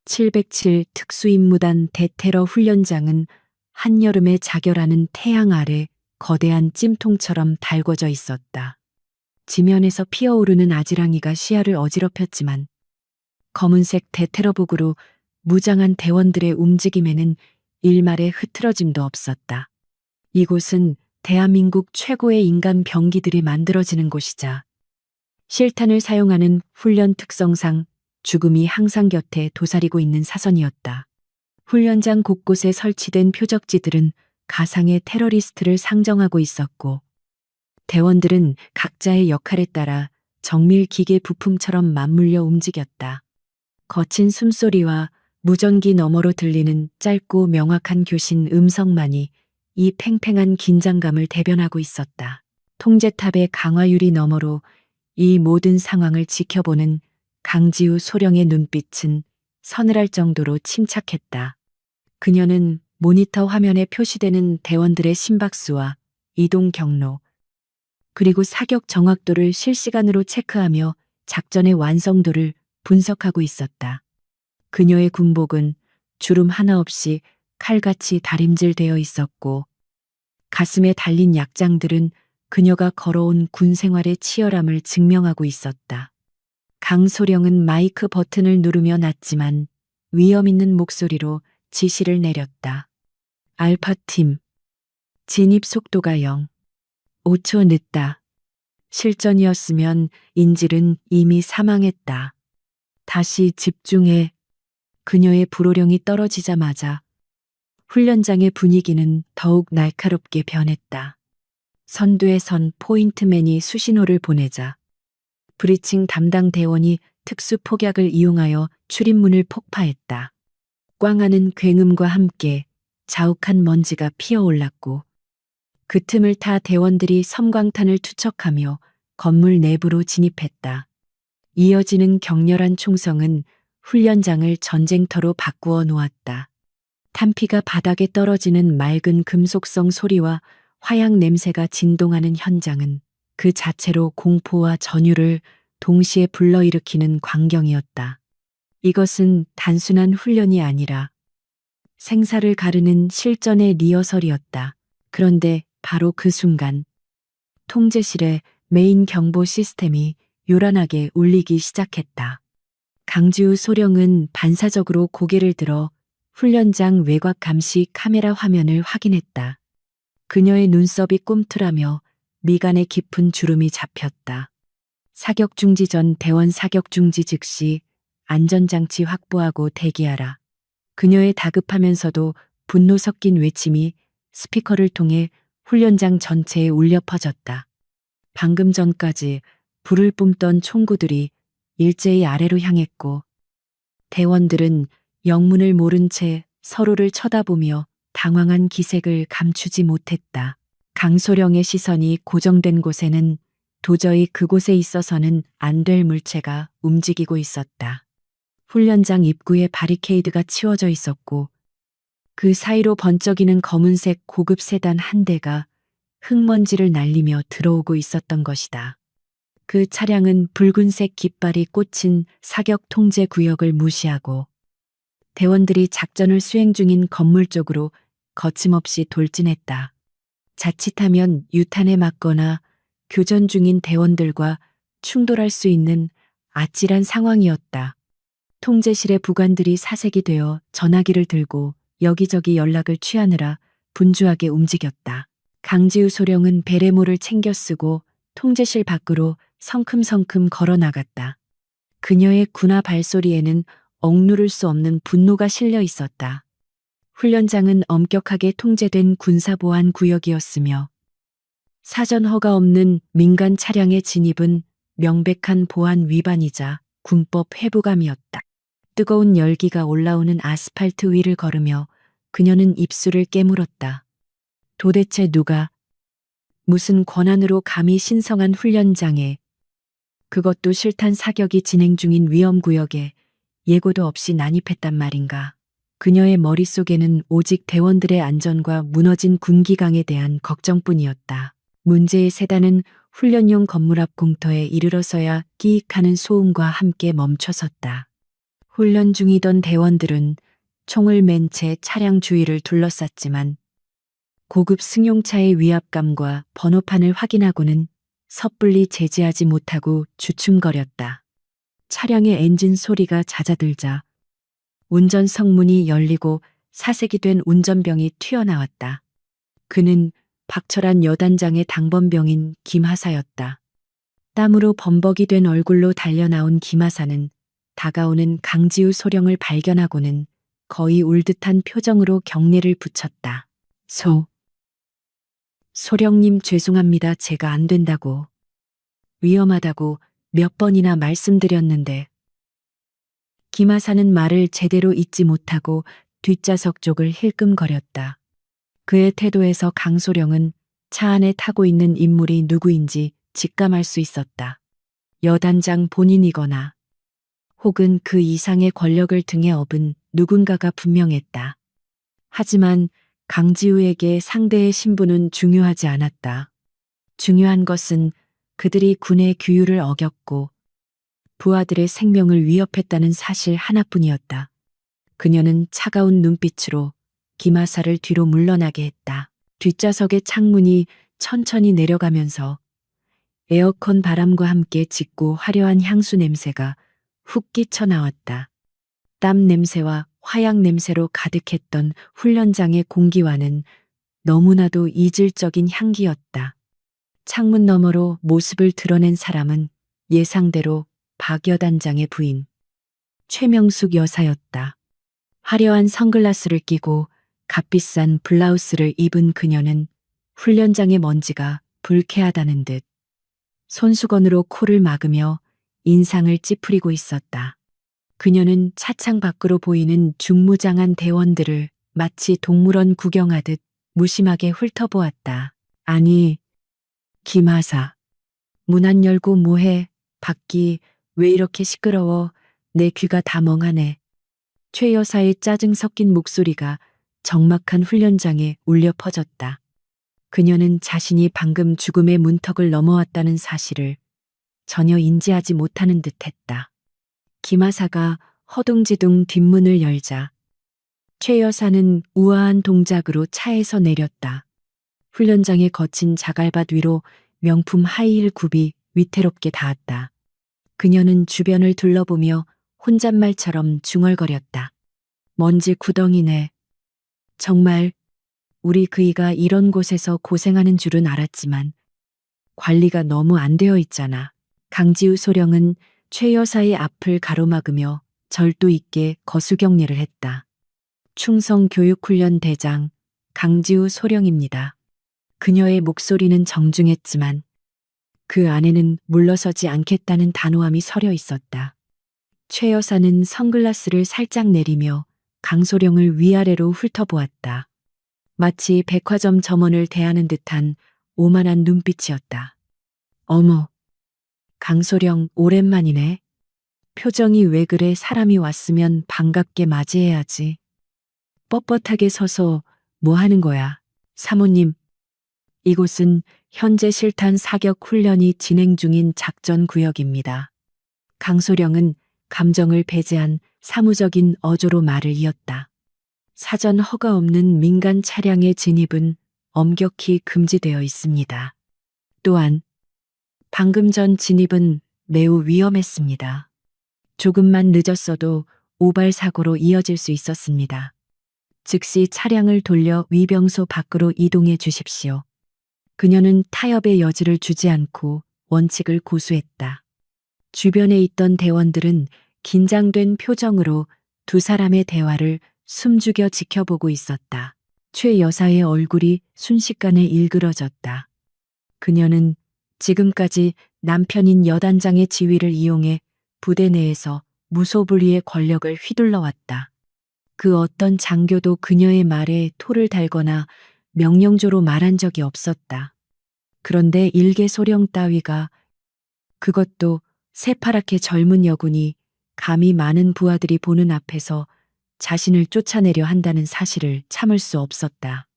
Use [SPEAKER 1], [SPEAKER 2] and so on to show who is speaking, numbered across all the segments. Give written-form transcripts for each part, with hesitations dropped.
[SPEAKER 1] 707 특수임무단 대테러 훈련장은 한여름의 자결하는 태양 아래 거대한 찜통처럼 달궈져 있었다. 지면에서 피어오르는 아지랑이가 시야를 어지럽혔지만 검은색 대테러복으로 무장한 대원들의 움직임에는 일말의 흐트러짐도 없었다. 이곳은 대한민국 최고의 인간 병기들이 만들어지는 곳이자 실탄을 사용하는 훈련 특성상 죽음이 항상 곁에 도사리고 있는 사선이었다. 훈련장 곳곳에 설치된 표적지들은 가상의 테러리스트를 상정하고 있었고 대원들은 각자의 역할에 따라 정밀 기계 부품처럼 맞물려 움직였다. 거친 숨소리와 무전기 너머로 들리는 짧고 명확한 교신 음성만이 이 팽팽한 긴장감을 대변하고 있었다. 통제탑의 강화유리 너머로 이 모든 상황을 지켜보는 강지우 소령의 눈빛은 서늘할 정도로 침착했다. 그녀는 모니터 화면에 표시되는 대원들의 심박수와 이동 경로, 그리고 사격 정확도를 실시간으로 체크하며 작전의 완성도를 분석하고 있었다. 그녀의 군복은 주름 하나 없이 칼같이 다림질되어 있었고 가슴에 달린 약장들은 그녀가 걸어온 군 생활의 치열함을 증명하고 있었다. 강소령은 마이크 버튼을 누르며 낮지만 위험 있는 목소리로 지시를 내렸다. 알파팀, 진입 속도가 0. 5초 늦다. 실전이었으면 인질은 이미 사망했다. 다시 집중해. 그녀의 불호령이 떨어지자마자 훈련장의 분위기는 더욱 날카롭게 변했다. 선두에 선 포인트맨이 수신호를 보내자 브리칭 담당 대원이 특수 폭약을 이용하여 출입문을 폭파했다. 꽝하는 굉음과 함께 자욱한 먼지가 피어올랐고 그 틈을 타 대원들이 섬광탄을 투척하며 건물 내부로 진입했다. 이어지는 격렬한 총성은 훈련장을 전쟁터로 바꾸어 놓았다. 탄피가 바닥에 떨어지는 맑은 금속성 소리와 화약 냄새가 진동하는 현장은 그 자체로 공포와 전율을 동시에 불러일으키는 광경이었다. 이것은 단순한 훈련이 아니라 생사를 가르는 실전의 리허설이었다. 그런데 바로 그 순간 통제실의 메인 경보 시스템이 요란하게 울리기 시작했다. 강지우 소령은 반사적으로 고개를 들어 훈련장 외곽 감시 카메라 화면을 확인했다. 그녀의 눈썹이 꿈틀하며 미간에 깊은 주름이 잡혔다. 사격 중지 전 대원 사격 중지 즉시 안전장치 확보하고 대기하라. 그녀의 다급하면서도 분노 섞인 외침이 스피커를 통해 훈련장 전체에 울려 퍼졌다. 방금 전까지 불을 뿜던 총구들이 일제히 아래로 향했고 대원들은 영문을 모른 채 서로를 쳐다보며 당황한 기색을 감추지 못했다. 강소령의 시선이 고정된 곳에는 도저히 그곳에 있어서는 안 될 물체가 움직이고 있었다. 훈련장 입구에 바리케이드가 치워져 있었고 그 사이로 번쩍이는 검은색 고급 세단 한 대가 흙먼지를 날리며 들어오고 있었던 것이다. 그 차량은 붉은색 깃발이 꽂힌 사격 통제 구역을 무시하고 대원들이 작전을 수행 중인 건물 쪽으로 거침없이 돌진했다. 자칫하면 유탄에 맞거나 교전 중인 대원들과 충돌할 수 있는 아찔한 상황이었다. 통제실의 부관들이 사색이 되어 전화기를 들고 여기저기 연락을 취하느라 분주하게 움직였다. 강지우 소령은 베레모를 챙겨 쓰고 통제실 밖으로 성큼성큼 걸어 나갔다. 그녀의 군화 발소리에는 억누를 수 없는 분노가 실려 있었다. 훈련장은 엄격하게 통제된 군사보안 구역이었으며 사전 허가 없는 민간 차량의 진입은 명백한 보안 위반이자 군법 회부감이었다. 뜨거운 열기가 올라오는 아스팔트 위를 걸으며 그녀는 입술을 깨물었다. 도대체 누가 무슨 권한으로 감히 신성한 훈련장에, 그것도 실탄 사격이 진행 중인 위험구역에 예고도 없이 난입했단 말인가. 그녀의 머릿속에는 오직 대원들의 안전과 무너진 군기강에 대한 걱정뿐이었다. 문제의 세단은 훈련용 건물 앞 공터에 이르러서야 끼익하는 소음과 함께 멈춰섰다. 훈련 중이던 대원들은 총을 맨 채 차량 주위를 둘러쌌지만 고급 승용차의 위압감과 번호판을 확인하고는 섣불리 제지하지 못하고 주춤거렸다. 차량의 엔진 소리가 잦아들자 운전석 문이 열리고 사색이 된 운전병이 튀어나왔다. 그는 박철한 여단장의 당번병인 김하사였다. 땀으로 범벅이 된 얼굴로 달려나온 김하사는 다가오는 강지우 소령을 발견하고는 거의 울 듯한 표정으로 경례를 붙였다. 소령님 죄송합니다. 제가 안 된다고. 위험하다고 몇 번이나 말씀드렸는데. 김하사는 말을 제대로 잇지 못하고 뒷좌석 쪽을 힐끔거렸다. 그의 태도에서 강소령은 차 안에 타고 있는 인물이 누구인지 직감할 수 있었다. 여단장 본인이거나 혹은 그 이상의 권력을 등에 업은 누군가가 분명했다. 하지만 강지우에게 상대의 신분은 중요하지 않았다. 중요한 것은 그들이 군의 규율을 어겼고 부하들의 생명을 위협했다는 사실 하나뿐이었다. 그녀는 차가운 눈빛으로 김하사를 뒤로 물러나게 했다. 뒷좌석의 창문이 천천히 내려가면서 에어컨 바람과 함께 짙고 화려한 향수 냄새가 훅 끼쳐 나왔다. 땀 냄새와 화약 냄새로 가득했던 훈련장의 공기와는 너무나도 이질적인 향기였다. 창문 너머로 모습을 드러낸 사람은 예상대로 박 여단장의 부인 최명숙 여사였다. 화려한 선글라스를 끼고 값비싼 블라우스를 입은 그녀는 훈련장의 먼지가 불쾌하다는 듯 손수건으로 코를 막으며 인상을 찌푸리고 있었다. 그녀는 차창 밖으로 보이는 중무장한 대원들을 마치 동물원 구경하듯 무심하게 훑어보았다. 아니, 김하사. 문 안 열고 뭐해? 밖이 왜 이렇게 시끄러워? 내 귀가 다 멍하네. 최 여사의 짜증 섞인 목소리가 적막한 훈련장에 울려 퍼졌다. 그녀는 자신이 방금 죽음의 문턱을 넘어왔다는 사실을 전혀 인지하지 못하는 듯했다. 김하사가 허둥지둥 뒷문을 열자 최 여사는 우아한 동작으로 차에서 내렸다. 훈련장의 거친 자갈밭 위로 명품 하이힐 굽이 위태롭게 닿았다. 그녀는 주변을 둘러보며 혼잣말처럼 중얼거렸다. 먼지 구덩이네. 정말 우리 그이가 이런 곳에서 고생하는 줄은 알았지만 관리가 너무 안 되어 있잖아. 강지우 소령은 최 여사의 앞을 가로막으며 절도 있게 거수경례를 했다. 충성교육훈련 대장 강지우 소령입니다. 그녀의 목소리는 정중했지만 그 안에는 물러서지 않겠다는 단호함이 서려 있었다. 최 여사는 선글라스를 살짝 내리며 강소령을 위아래로 훑어보았다. 마치 백화점 점원을 대하는 듯한 오만한 눈빛이었다. 어머, 강소령 오랜만이네. 표정이 왜 그래? 사람이 왔으면 반갑게 맞이해야지. 뻣뻣하게 서서 뭐 하는 거야? 사모님, 이곳은 현재 실탄 사격 훈련이 진행 중인 작전 구역입니다. 강소령은 감정을 배제한 사무적인 어조로 말을 이었다. 사전 허가 없는 민간 차량의 진입은 엄격히 금지되어 있습니다. 또한 방금 전 진입은 매우 위험했습니다. 조금만 늦었어도 오발 사고로 이어질 수 있었습니다. 즉시 차량을 돌려 위병소 밖으로 이동해 주십시오. 그녀는 타협의 여지를 주지 않고 원칙을 고수했다. 주변에 있던 대원들은 긴장된 표정으로 두 사람의 대화를 숨죽여 지켜보고 있었다. 최 여사의 얼굴이 순식간에 일그러졌다. 그녀는 지금까지 남편인 여단장의 지위를 이용해 부대 내에서 무소불위의 권력을 휘둘러왔다. 그 어떤 장교도 그녀의 말에 토를 달거나 명령조로 말한 적이 없었다. 그런데 일개 소령 따위가, 그것도 새파랗게 젊은 여군이 감히 많은 부하들이 보는 앞에서 자신을 쫓아내려 한다는 사실을 참을 수 없었다.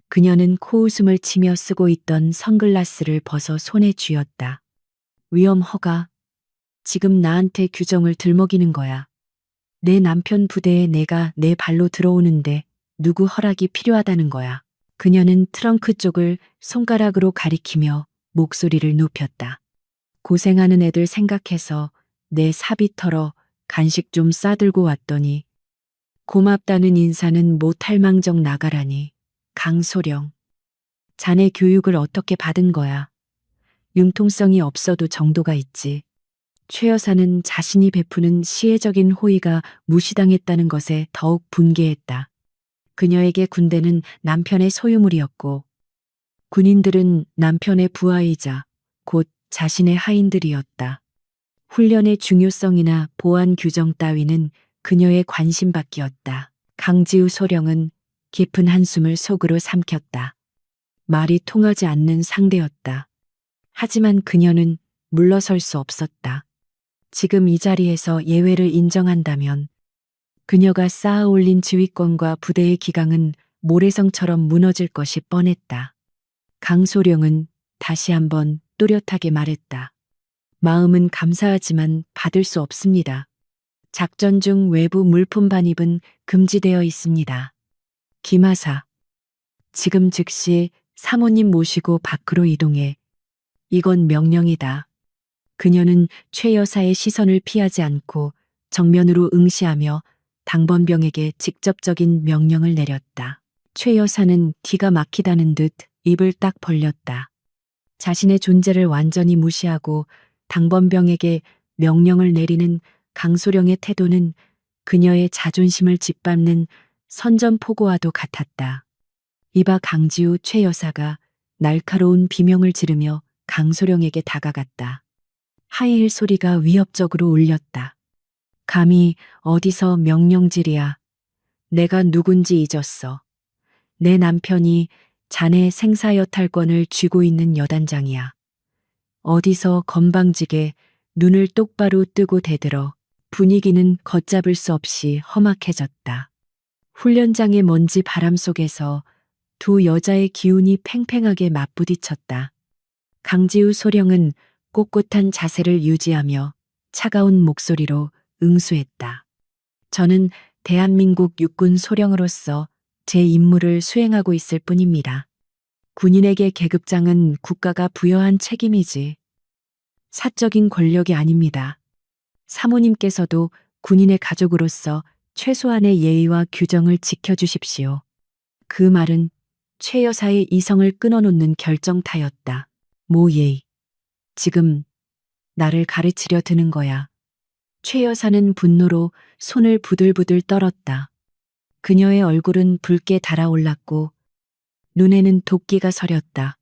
[SPEAKER 1] 그녀는 코웃음을 치며 쓰고 있던 선글라스를 벗어 손에 쥐었다. 위험 허가. 지금 나한테 규정을 들먹이는 거야. 내 남편 부대에 내가 내 발로 들어오는데 누구 허락이 필요하다는 거야. 그녀는 트렁크 쪽을 손가락으로 가리키며 목소리를 높였다. 고생하는 애들 생각해서 내 사비 털어 간식 좀 싸들고 왔더니 고맙다는 인사는 못할 망정 나가라니. 강소령. 자네 교육을 어떻게 받은 거야? 융통성이 없어도 정도가 있지. 최 여사는 자신이 베푸는 시혜적인 호의가 무시당했다는 것에 더욱 분개했다. 그녀에게 군대는 남편의 소유물이었고 군인들은 남편의 부하이자 곧 자신의 하인들이었다. 훈련의 중요성이나 보안 규정 따위는 그녀의 관심 밖이었다. 강지우 소령은 깊은 한숨을 속으로 삼켰다. 말이 통하지 않는 상대였다. 하지만 그녀는 물러설 수 없었다. 지금 이 자리에서 예외를 인정한다면 그녀가 쌓아 올린 지휘권과 부대의 기강은 모래성처럼 무너질 것이 뻔했다. 강소령은 다시 한번 또렷하게 말했다. 마음은 감사하지만 받을 수 없습니다. 작전 중 외부 물품 반입은 금지되어 있습니다. 김하사. 지금 즉시 사모님 모시고 밖으로 이동해. 이건 명령이다. 그녀는 최 여사의 시선을 피하지 않고 정면으로 응시하며 당번병에게 직접적인 명령을 내렸다. 최 여사는 기가 막히다는 듯 입을 딱 벌렸다. 자신의 존재를 완전히 무시하고 당번병에게 명령을 내리는 강소령의 태도는 그녀의 자존심을 짓밟는 선전포고와도 같았다. 이봐 강지우 최 여사가 날카로운 비명을 지르며 강소령에게 다가갔다. 하이힐 소리가 위협적으로 울렸다. 감히 어디서 명령질이야. 내가 누군지 잊었어. 내 남편이 자네 생사여탈권을 쥐고 있는 여단장이야. 어디서 건방지게 눈을 똑바로 뜨고 대들어. 분위기는 걷잡을 수 없이 험악해졌다. 훈련장의 먼지 바람 속에서 두 여자의 기운이 팽팽하게 맞부딪혔다. 강지우 소령은 꼿꼿한 자세를 유지하며 차가운 목소리로 응수했다. 저는 대한민국 육군 소령으로서 제 임무를 수행하고 있을 뿐입니다. 군인에게 계급장은 국가가 부여한 책임이지 사적인 권력이 아닙니다. 사모님께서도 군인의 가족으로서 최소한의 예의와 규정을 지켜주십시오. 그 말은 최 여사의 이성을 끊어놓는 결정타였다. 모 예의. 지금 나를 가르치려 드는 거야. 최 여사는 분노로 손을 부들부들 떨었다. 그녀의 얼굴은 붉게 달아올랐고 눈에는 도끼가 서렸다.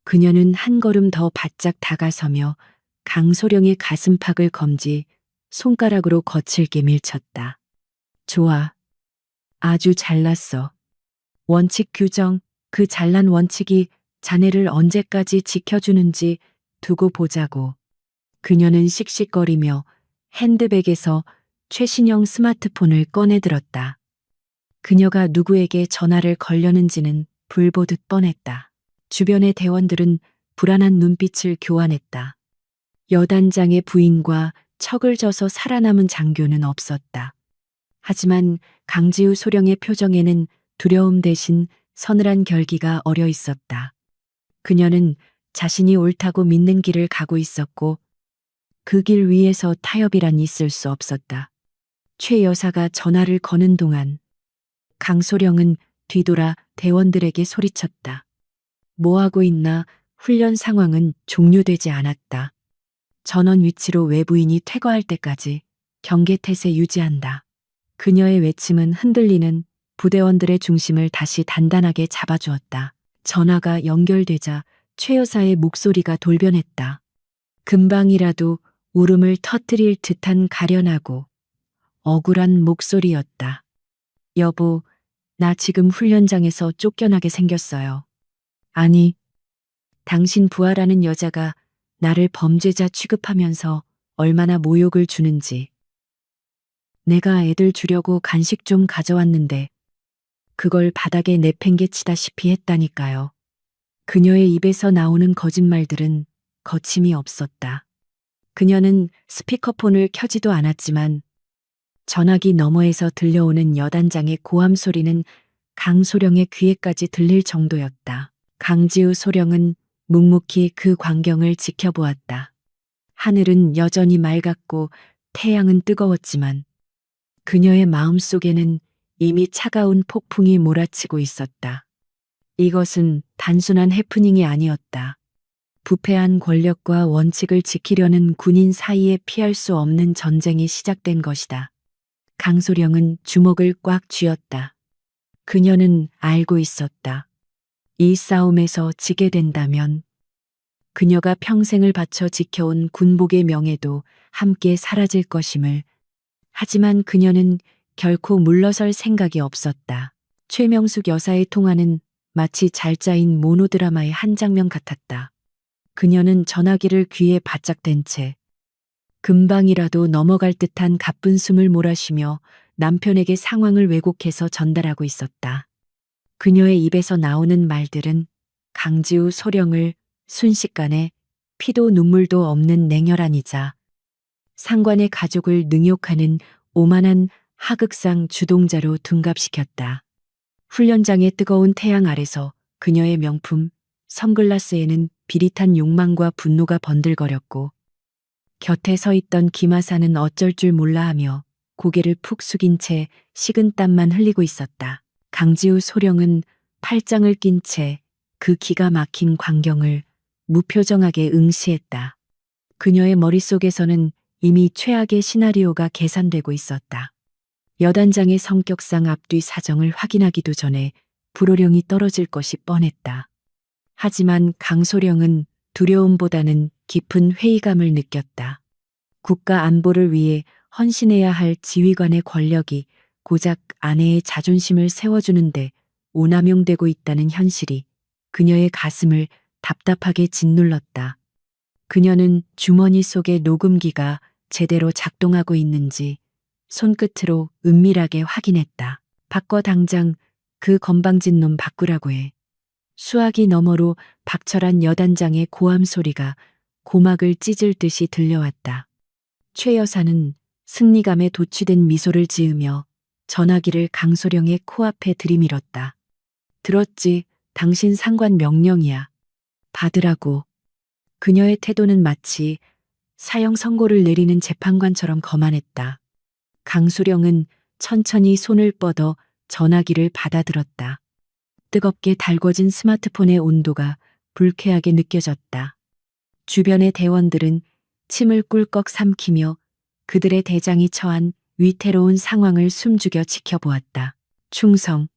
[SPEAKER 1] 그녀는 한 걸음 더 바짝 다가서며 강소령의 가슴팍을 검지 손가락으로 거칠게 밀쳤다. 좋아. 아주 잘났어. 원칙 규정, 그 잘난 원칙이 자네를 언제까지 지켜주는지 두고 보자고. 그녀는 씩씩거리며 핸드백에서 최신형 스마트폰을 꺼내들었다. 그녀가 누구에게 전화를 걸려는지는 불보듯 뻔했다. 주변의 대원들은 불안한 눈빛을 교환했다. 여단장의 부인과 척을 져서 살아남은 장교는 없었다. 하지만 강지우 소령의 표정에는 두려움 대신 서늘한 결기가 어려 있었다. 그녀는 자신이 옳다고 믿는 길을 가고 있었고 그 길 위에서 타협이란 있을 수 없었다. 최 여사가 전화를 거는 동안 강소령은 뒤돌아 대원들에게 소리쳤다. 뭐하고 있나? 훈련 상황은 종료되지 않았다. 전원 위치로 외부인이 퇴거할 때까지 경계태세 유지한다. 그녀의 외침은 흔들리는 부대원들의 중심을 다시 단단하게 잡아주었다. 전화가 연결되자 최 여사의 목소리가 돌변했다. 금방이라도 울음을 터뜨릴 듯한 가련하고 억울한 목소리였다. 여보, 나 지금 훈련장에서 쫓겨나게 생겼어요. 아니, 당신 부하라는 여자가 나를 범죄자 취급하면서 얼마나 모욕을 주는지. 내가 애들 주려고 간식 좀 가져왔는데 그걸 바닥에 내팽개치다시피 했다니까요. 그녀의 입에서 나오는 거짓말들은 거침이 없었다. 그녀는 스피커폰을 켜지도 않았지만 전화기 너머에서 들려오는 여단장의 고함 소리는 강소령의 귀에까지 들릴 정도였다. 강지우 소령은 묵묵히 그 광경을 지켜보았다. 하늘은 여전히 맑았고 태양은 뜨거웠지만 그녀의 마음속에는 이미 차가운 폭풍이 몰아치고 있었다. 이것은 단순한 해프닝이 아니었다. 부패한 권력과 원칙을 지키려는 군인 사이에 피할 수 없는 전쟁이 시작된 것이다. 강소령은 주먹을 꽉 쥐었다. 그녀는 알고 있었다. 이 싸움에서 지게 된다면 그녀가 평생을 바쳐 지켜온 군복의 명예도 함께 사라질 것임을. 하지만 그녀는 결코 물러설 생각이 없었다. 최명숙 여사의 통화는 마치 잘 짜인 모노드라마의 한 장면 같았다. 그녀는 전화기를 귀에 바짝 댄 채 금방이라도 넘어갈 듯한 가쁜 숨을 몰아쉬며 남편에게 상황을 왜곡해서 전달하고 있었다. 그녀의 입에서 나오는 말들은 강지우 소령을 순식간에 피도 눈물도 없는 냉혈한이자 상관의 가족을 능욕하는 오만한 하극상 주동자로 둔갑시켰다. 훈련장의 뜨거운 태양 아래서 그녀의 명품 선글라스에는 비릿한 욕망과 분노가 번들거렸고 곁에 서 있던 김하사는 어쩔 줄 몰라 하며 고개를 푹 숙인 채 식은 땀만 흘리고 있었다. 강지우 소령은 팔짱을 낀 채 그 기가 막힌 광경을 무표정하게 응시했다. 그녀의 머릿속에서는 이미 최악의 시나리오가 계산되고 있었다. 여단장의 성격상 앞뒤 사정을 확인하기도 전에 불호령이 떨어질 것이 뻔했다. 하지만 강소령은 두려움보다는 깊은 회의감을 느꼈다. 국가 안보를 위해 헌신해야 할 지휘관의 권력이 고작 아내의 자존심을 세워주는데 오남용되고 있다는 현실이 그녀의 가슴을 답답하게 짓눌렀다. 그녀는 주머니 속의 녹음기가 제대로 작동하고 있는지 손끝으로 은밀하게 확인했다. 바꿔 당장 그 건방진 놈 바꾸라고 해. 수화기 너머로 박철한 여단장의 고함 소리가 고막을 찢을 듯이 들려왔다. 최 여사는 승리감에 도취된 미소를 지으며 전화기를 강소령의 코앞에 들이밀었다. 들었지? 당신 상관 명령이야. 받으라고. 그녀의 태도는 마치 사형 선고를 내리는 재판관처럼 거만했다. 강소령은 천천히 손을 뻗어 전화기를 받아들었다. 뜨겁게 달궈진 스마트폰의 온도가 불쾌하게 느껴졌다. 주변의 대원들은 침을 꿀꺽 삼키며 그들의 대장이 처한 위태로운 상황을 숨죽여 지켜보았다. 충성.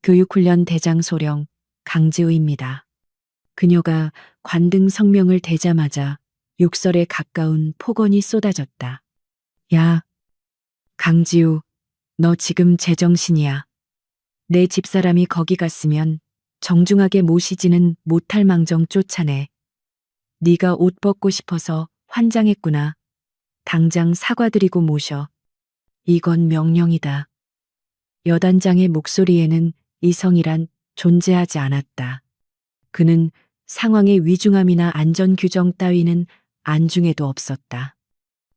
[SPEAKER 1] 교육훈련 대장 소령 강지우입니다. 그녀가 관등 성명을 대자마자 욕설에 가까운 폭언이 쏟아졌다. 야, 강지우, 너 지금 제정신이야. 내 집사람이 거기 갔으면 정중하게 모시지는 못할 망정 쫓아내. 네가 옷 벗고 싶어서 환장했구나. 당장 사과드리고 모셔. 이건 명령이다. 여단장의 목소리에는 이성이란 존재하지 않았다. 그는 상황의 위중함이나 안전규정 따위는 안중에도 없었다.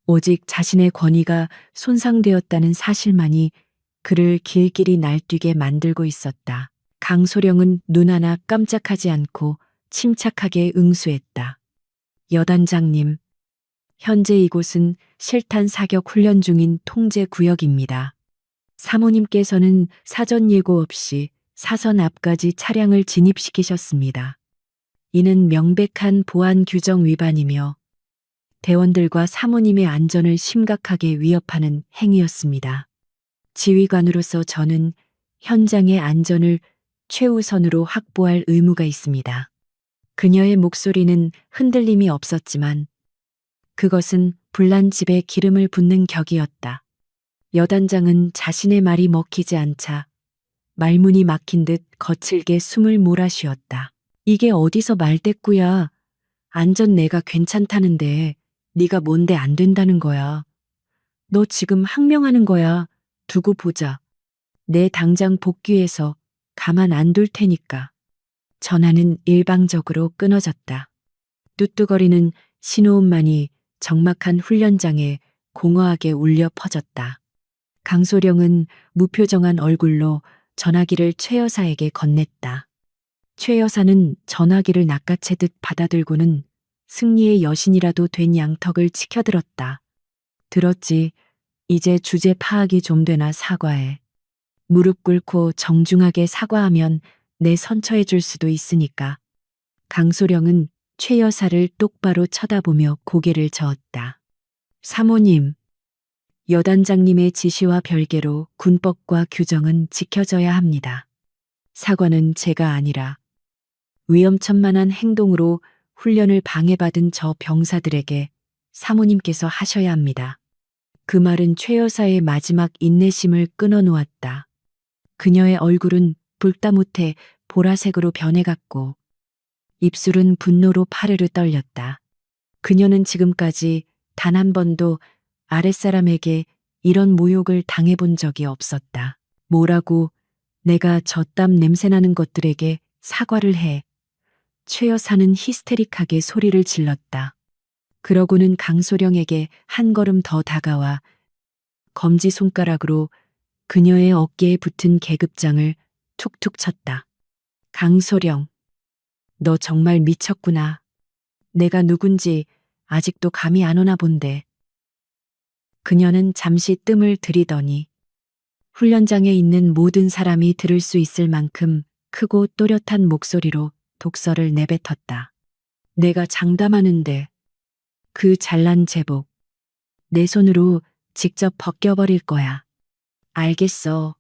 [SPEAKER 1] 오직 자신의 권위가 손상되었다는 사실만이 그를 길길이 날뛰게 만들고 있었다. 강소령은 눈 하나 깜짝하지 않고 침착하게 응수했다. 여단장님, 현재 이곳은 실탄 사격 훈련 중인 통제 구역입니다. 사모님께서는 사전 예고 없이 사선 앞까지 차량을 진입시키셨습니다. 이는 명백한 보안 규정 위반이며 대원들과 사모님의 안전을 심각하게 위협하는 행위였습니다. 지휘관으로서 저는 현장의 안전을 최우선으로 확보할 의무가 있습니다. 그녀의 목소리는 흔들림이 없었지만 그것은 불난 집에 기름을 붓는 격이었다. 여단장은 자신의 말이 먹히지 않자 말문이 막힌 듯 거칠게 숨을 몰아쉬었다. 이게 어디서 말대꾸야. 안전 내가 괜찮다는데 네가 뭔데 안 된다는 거야. 너 지금 항명하는 거야. 두고 보자. 내 당장 복귀해서 가만 안 둘 테니까. 전화는 일방적으로 끊어졌다. 뚜뚜거리는 신호음만이 적막한 훈련장에 공허하게 울려 퍼졌다. 강소령은 무표정한 얼굴로 전화기를 최 여사에게 건넸다. 최 여사는 전화기를 낚아채듯 받아들고는 승리의 여신이라도 된 양턱을 치켜들었다. 들었지. 이제 주제 파악이 좀 되나 사과해. 무릎 꿇고 정중하게 사과하면 내 선처해 줄 수도 있으니까. 강소령은 최 여사를 똑바로 쳐다보며 고개를 저었다. 사모님, 여단장님의 지시와 별개로 군법과 규정은 지켜져야 합니다. 사과는 제가 아니라 위험천만한 행동으로 훈련을 방해받은 저 병사들에게 사모님께서 하셔야 합니다. 그 말은 최 여사의 마지막 인내심을 끊어놓았다. 그녀의 얼굴은 불다무태 보라색으로 변해갔고 입술은 분노로 파르르 떨렸다. 그녀는 지금까지 단 한 번도 아랫사람에게 이런 모욕을 당해본 적이 없었다. 뭐라고 내가 저 땀 냄새나는 것들에게 사과를 해. 최 여사는 히스테릭하게 소리를 질렀다. 그러고는 강소령에게 한 걸음 더 다가와 검지손가락으로 그녀의 어깨에 붙은 계급장을 툭툭 쳤다. 강소령, 너 정말 미쳤구나. 내가 누군지 아직도 감이 안 오나 본데. 그녀는 잠시 뜸을 들이더니 훈련장에 있는 모든 사람이 들을 수 있을 만큼 크고 또렷한 목소리로 독설을 내뱉었다. 내가 장담하는데 그 잘난 제복 내 손으로 직접 벗겨버릴 거야. 알겠어.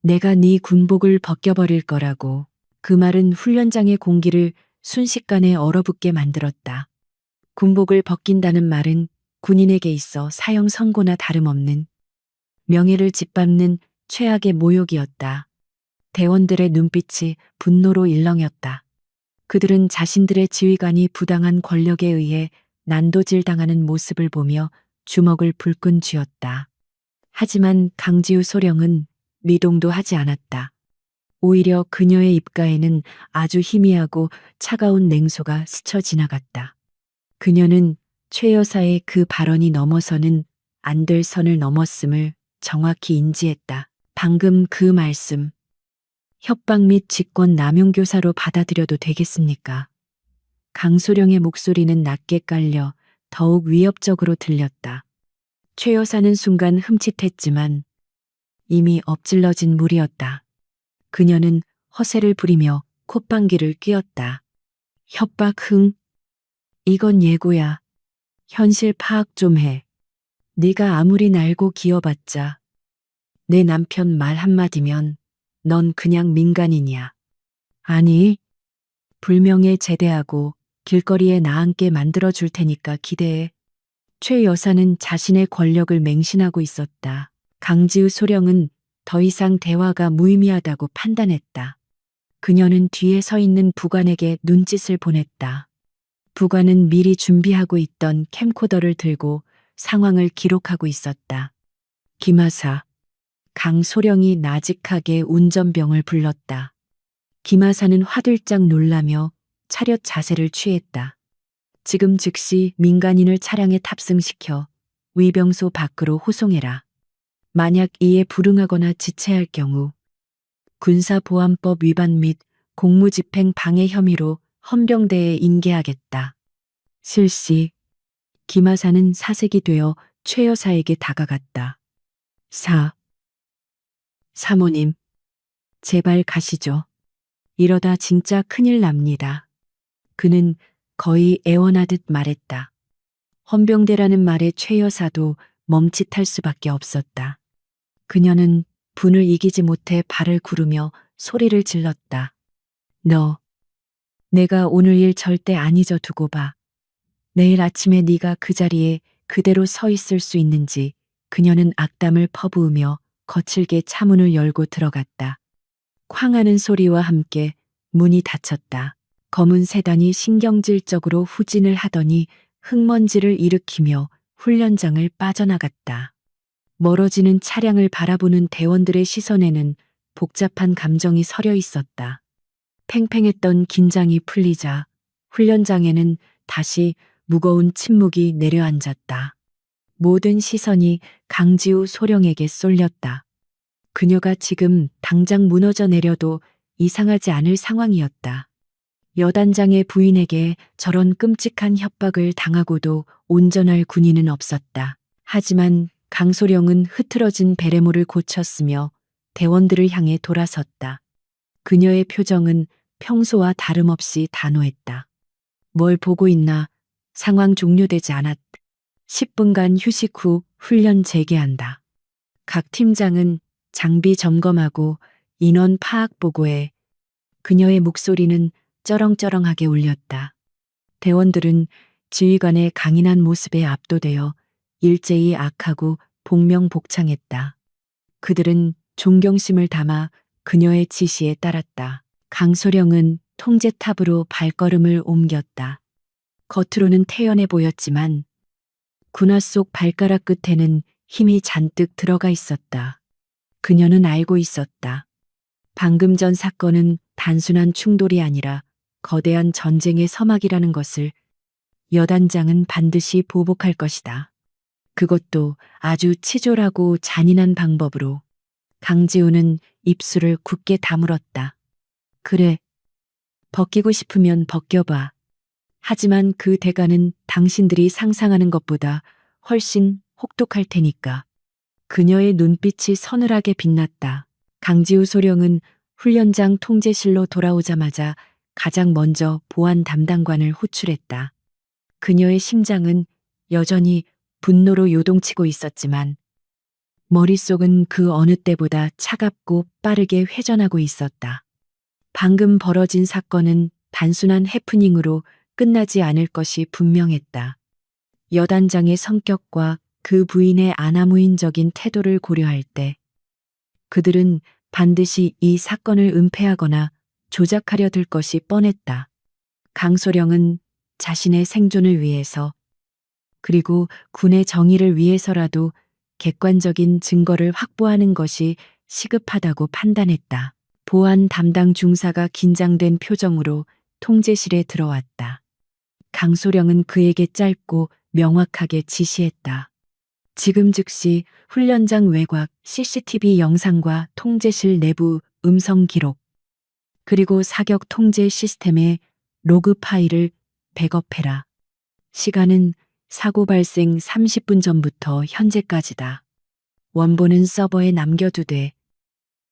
[SPEAKER 1] 내가 네 군복을 벗겨버릴 거라고. 그 말은 훈련장의 공기를 순식간에 얼어붙게 만들었다. 군복을 벗긴다는 말은 군인에게 있어 사형 선고나 다름없는 명예를 짓밟는 최악의 모욕이었다. 대원들의 눈빛이 분노로 일렁였다. 그들은 자신들의 지휘관이 부당한 권력에 의해 난도질당하는 모습을 보며 주먹을 불끈 쥐었다. 하지만 강지우 소령은 미동도 하지 않았다. 오히려 그녀의 입가에는 아주 희미하고 차가운 냉소가 스쳐 지나갔다. 그녀는 최 여사의 그 발언이 넘어서는 안 될 선을 넘었음을 정확히 인지했다. 방금 그 말씀, 협박 및 직권 남용 교사로 받아들여도 되겠습니까? 강소령의 목소리는 낮게 깔려 더욱 위협적으로 들렸다. 최 여사는 순간 흠칫했지만 이미 엎질러진 물이었다. 그녀는 허세를 부리며 콧방귀를 뀌었다. 협박 흥? 이건 예고야. 현실 파악 좀 해. 네가 아무리 날고 기어봤자 내 남편 말 한마디면 넌 그냥 민간인이야. 아니, 불명예 제대하고 길거리에 나앉게 만들어줄 테니까 기대해. 최 여사는 자신의 권력을 맹신하고 있었다. 강지우 소령은 더 이상 대화가 무의미하다고 판단했다. 그녀는 뒤에 서 있는 부관에게 눈짓을 보냈다. 부관은 미리 준비하고 있던 캠코더를 들고 상황을 기록하고 있었다. 김하사, 강소령이 나직하게 운전병을 불렀다. 김하사는 화들짝 놀라며 차렷 자세를 취했다. 지금 즉시 민간인을 차량에 탑승시켜 위병소 밖으로 호송해라. 만약 이에 불응하거나 지체할 경우 군사보안법 위반 및 공무집행 방해 혐의로 헌병대에 인계하겠다. 실시. 김하사는 사색이 되어 최 여사에게 다가갔다. 사모님, 제발 가시죠. 이러다 진짜 큰일 납니다. 그는 거의 애원하듯 말했다. 헌병대라는 말에 최 여사도 멈칫할 수밖에 없었다. 그녀는 분을 이기지 못해 발을 구르며 소리를 질렀다. 너, 내가 오늘 일 절대 안 잊어두고 봐. 내일 아침에 네가 그 자리에 그대로 서 있을 수 있는지. 그녀는 악담을 퍼부으며 거칠게 차문을 열고 들어갔다. 쾅 하는 소리와 함께 문이 닫혔다. 검은 세단이 신경질적으로 후진을 하더니 흙먼지를 일으키며 훈련장을 빠져나갔다. 멀어지는 차량을 바라보는 대원들의 시선에는 복잡한 감정이 서려 있었다. 팽팽했던 긴장이 풀리자 훈련장에는 다시 무거운 침묵이 내려앉았다. 모든 시선이 강지우 소령에게 쏠렸다. 그녀가 지금 당장 무너져 내려도 이상하지 않을 상황이었다. 여단장의 부인에게 저런 끔찍한 협박을 당하고도 온전할 군인은 없었다. 하지만 강소령은 흐트러진 베레모를 고쳤으며 대원들을 향해 돌아섰다. 그녀의 표정은 평소와 다름없이 단호했다. 뭘 보고 있나? 상황 종료되지 않았다. 10분간 휴식 후 훈련 재개한다. 각 팀장은 장비 점검하고 인원 파악 보고해. 그녀의 목소리는 쩌렁쩌렁하게 울렸다. 대원들은 지휘관의 강인한 모습에 압도되어 일제히 악하고 복명복창했다. 그들은 존경심을 담아 그녀의 지시에 따랐다. 강소령은 통제탑으로 발걸음을 옮겼다. 겉으로는 태연해 보였지만 군화 속 발가락 끝에는 힘이 잔뜩 들어가 있었다. 그녀는 알고 있었다. 방금 전 사건은 단순한 충돌이 아니라 거대한 전쟁의 서막이라는 것을. 여단장은 반드시 보복할 것이다. 그것도 아주 치졸하고 잔인한 방법으로. 강지우는 입술을 굳게 다물었다. 그래. 벗기고 싶으면 벗겨봐. 하지만 그 대가는 당신들이 상상하는 것보다 훨씬 혹독할 테니까. 그녀의 눈빛이 서늘하게 빛났다. 강지우 소령은 훈련장 통제실로 돌아오자마자 가장 먼저 보안 담당관을 호출했다. 그녀의 심장은 여전히 분노로 요동치고 있었지만 머릿속은 그 어느 때보다 차갑고 빠르게 회전하고 있었다. 방금 벌어진 사건은 단순한 해프닝으로 끝나지 않을 것이 분명했다. 여단장의 성격과 그 부인의 아나무인적인 태도를 고려할 때 그들은 반드시 이 사건을 은폐하거나 조작하려 들 것이 뻔했다. 강소령은 자신의 생존을 위해서 그리고 군의 정의를 위해서라도 객관적인 증거를 확보하는 것이 시급하다고 판단했다. 보안 담당 중사가 긴장된 표정으로 통제실에 들어왔다. 강소령은 그에게 짧고 명확하게 지시했다. 지금 즉시 훈련장 외곽 CCTV 영상과 통제실 내부 음성 기록, 그리고 사격 통제 시스템의 로그 파일을 백업해라. 시간은 사고 발생 30분 전부터 현재까지다. 원본은 서버에 남겨두되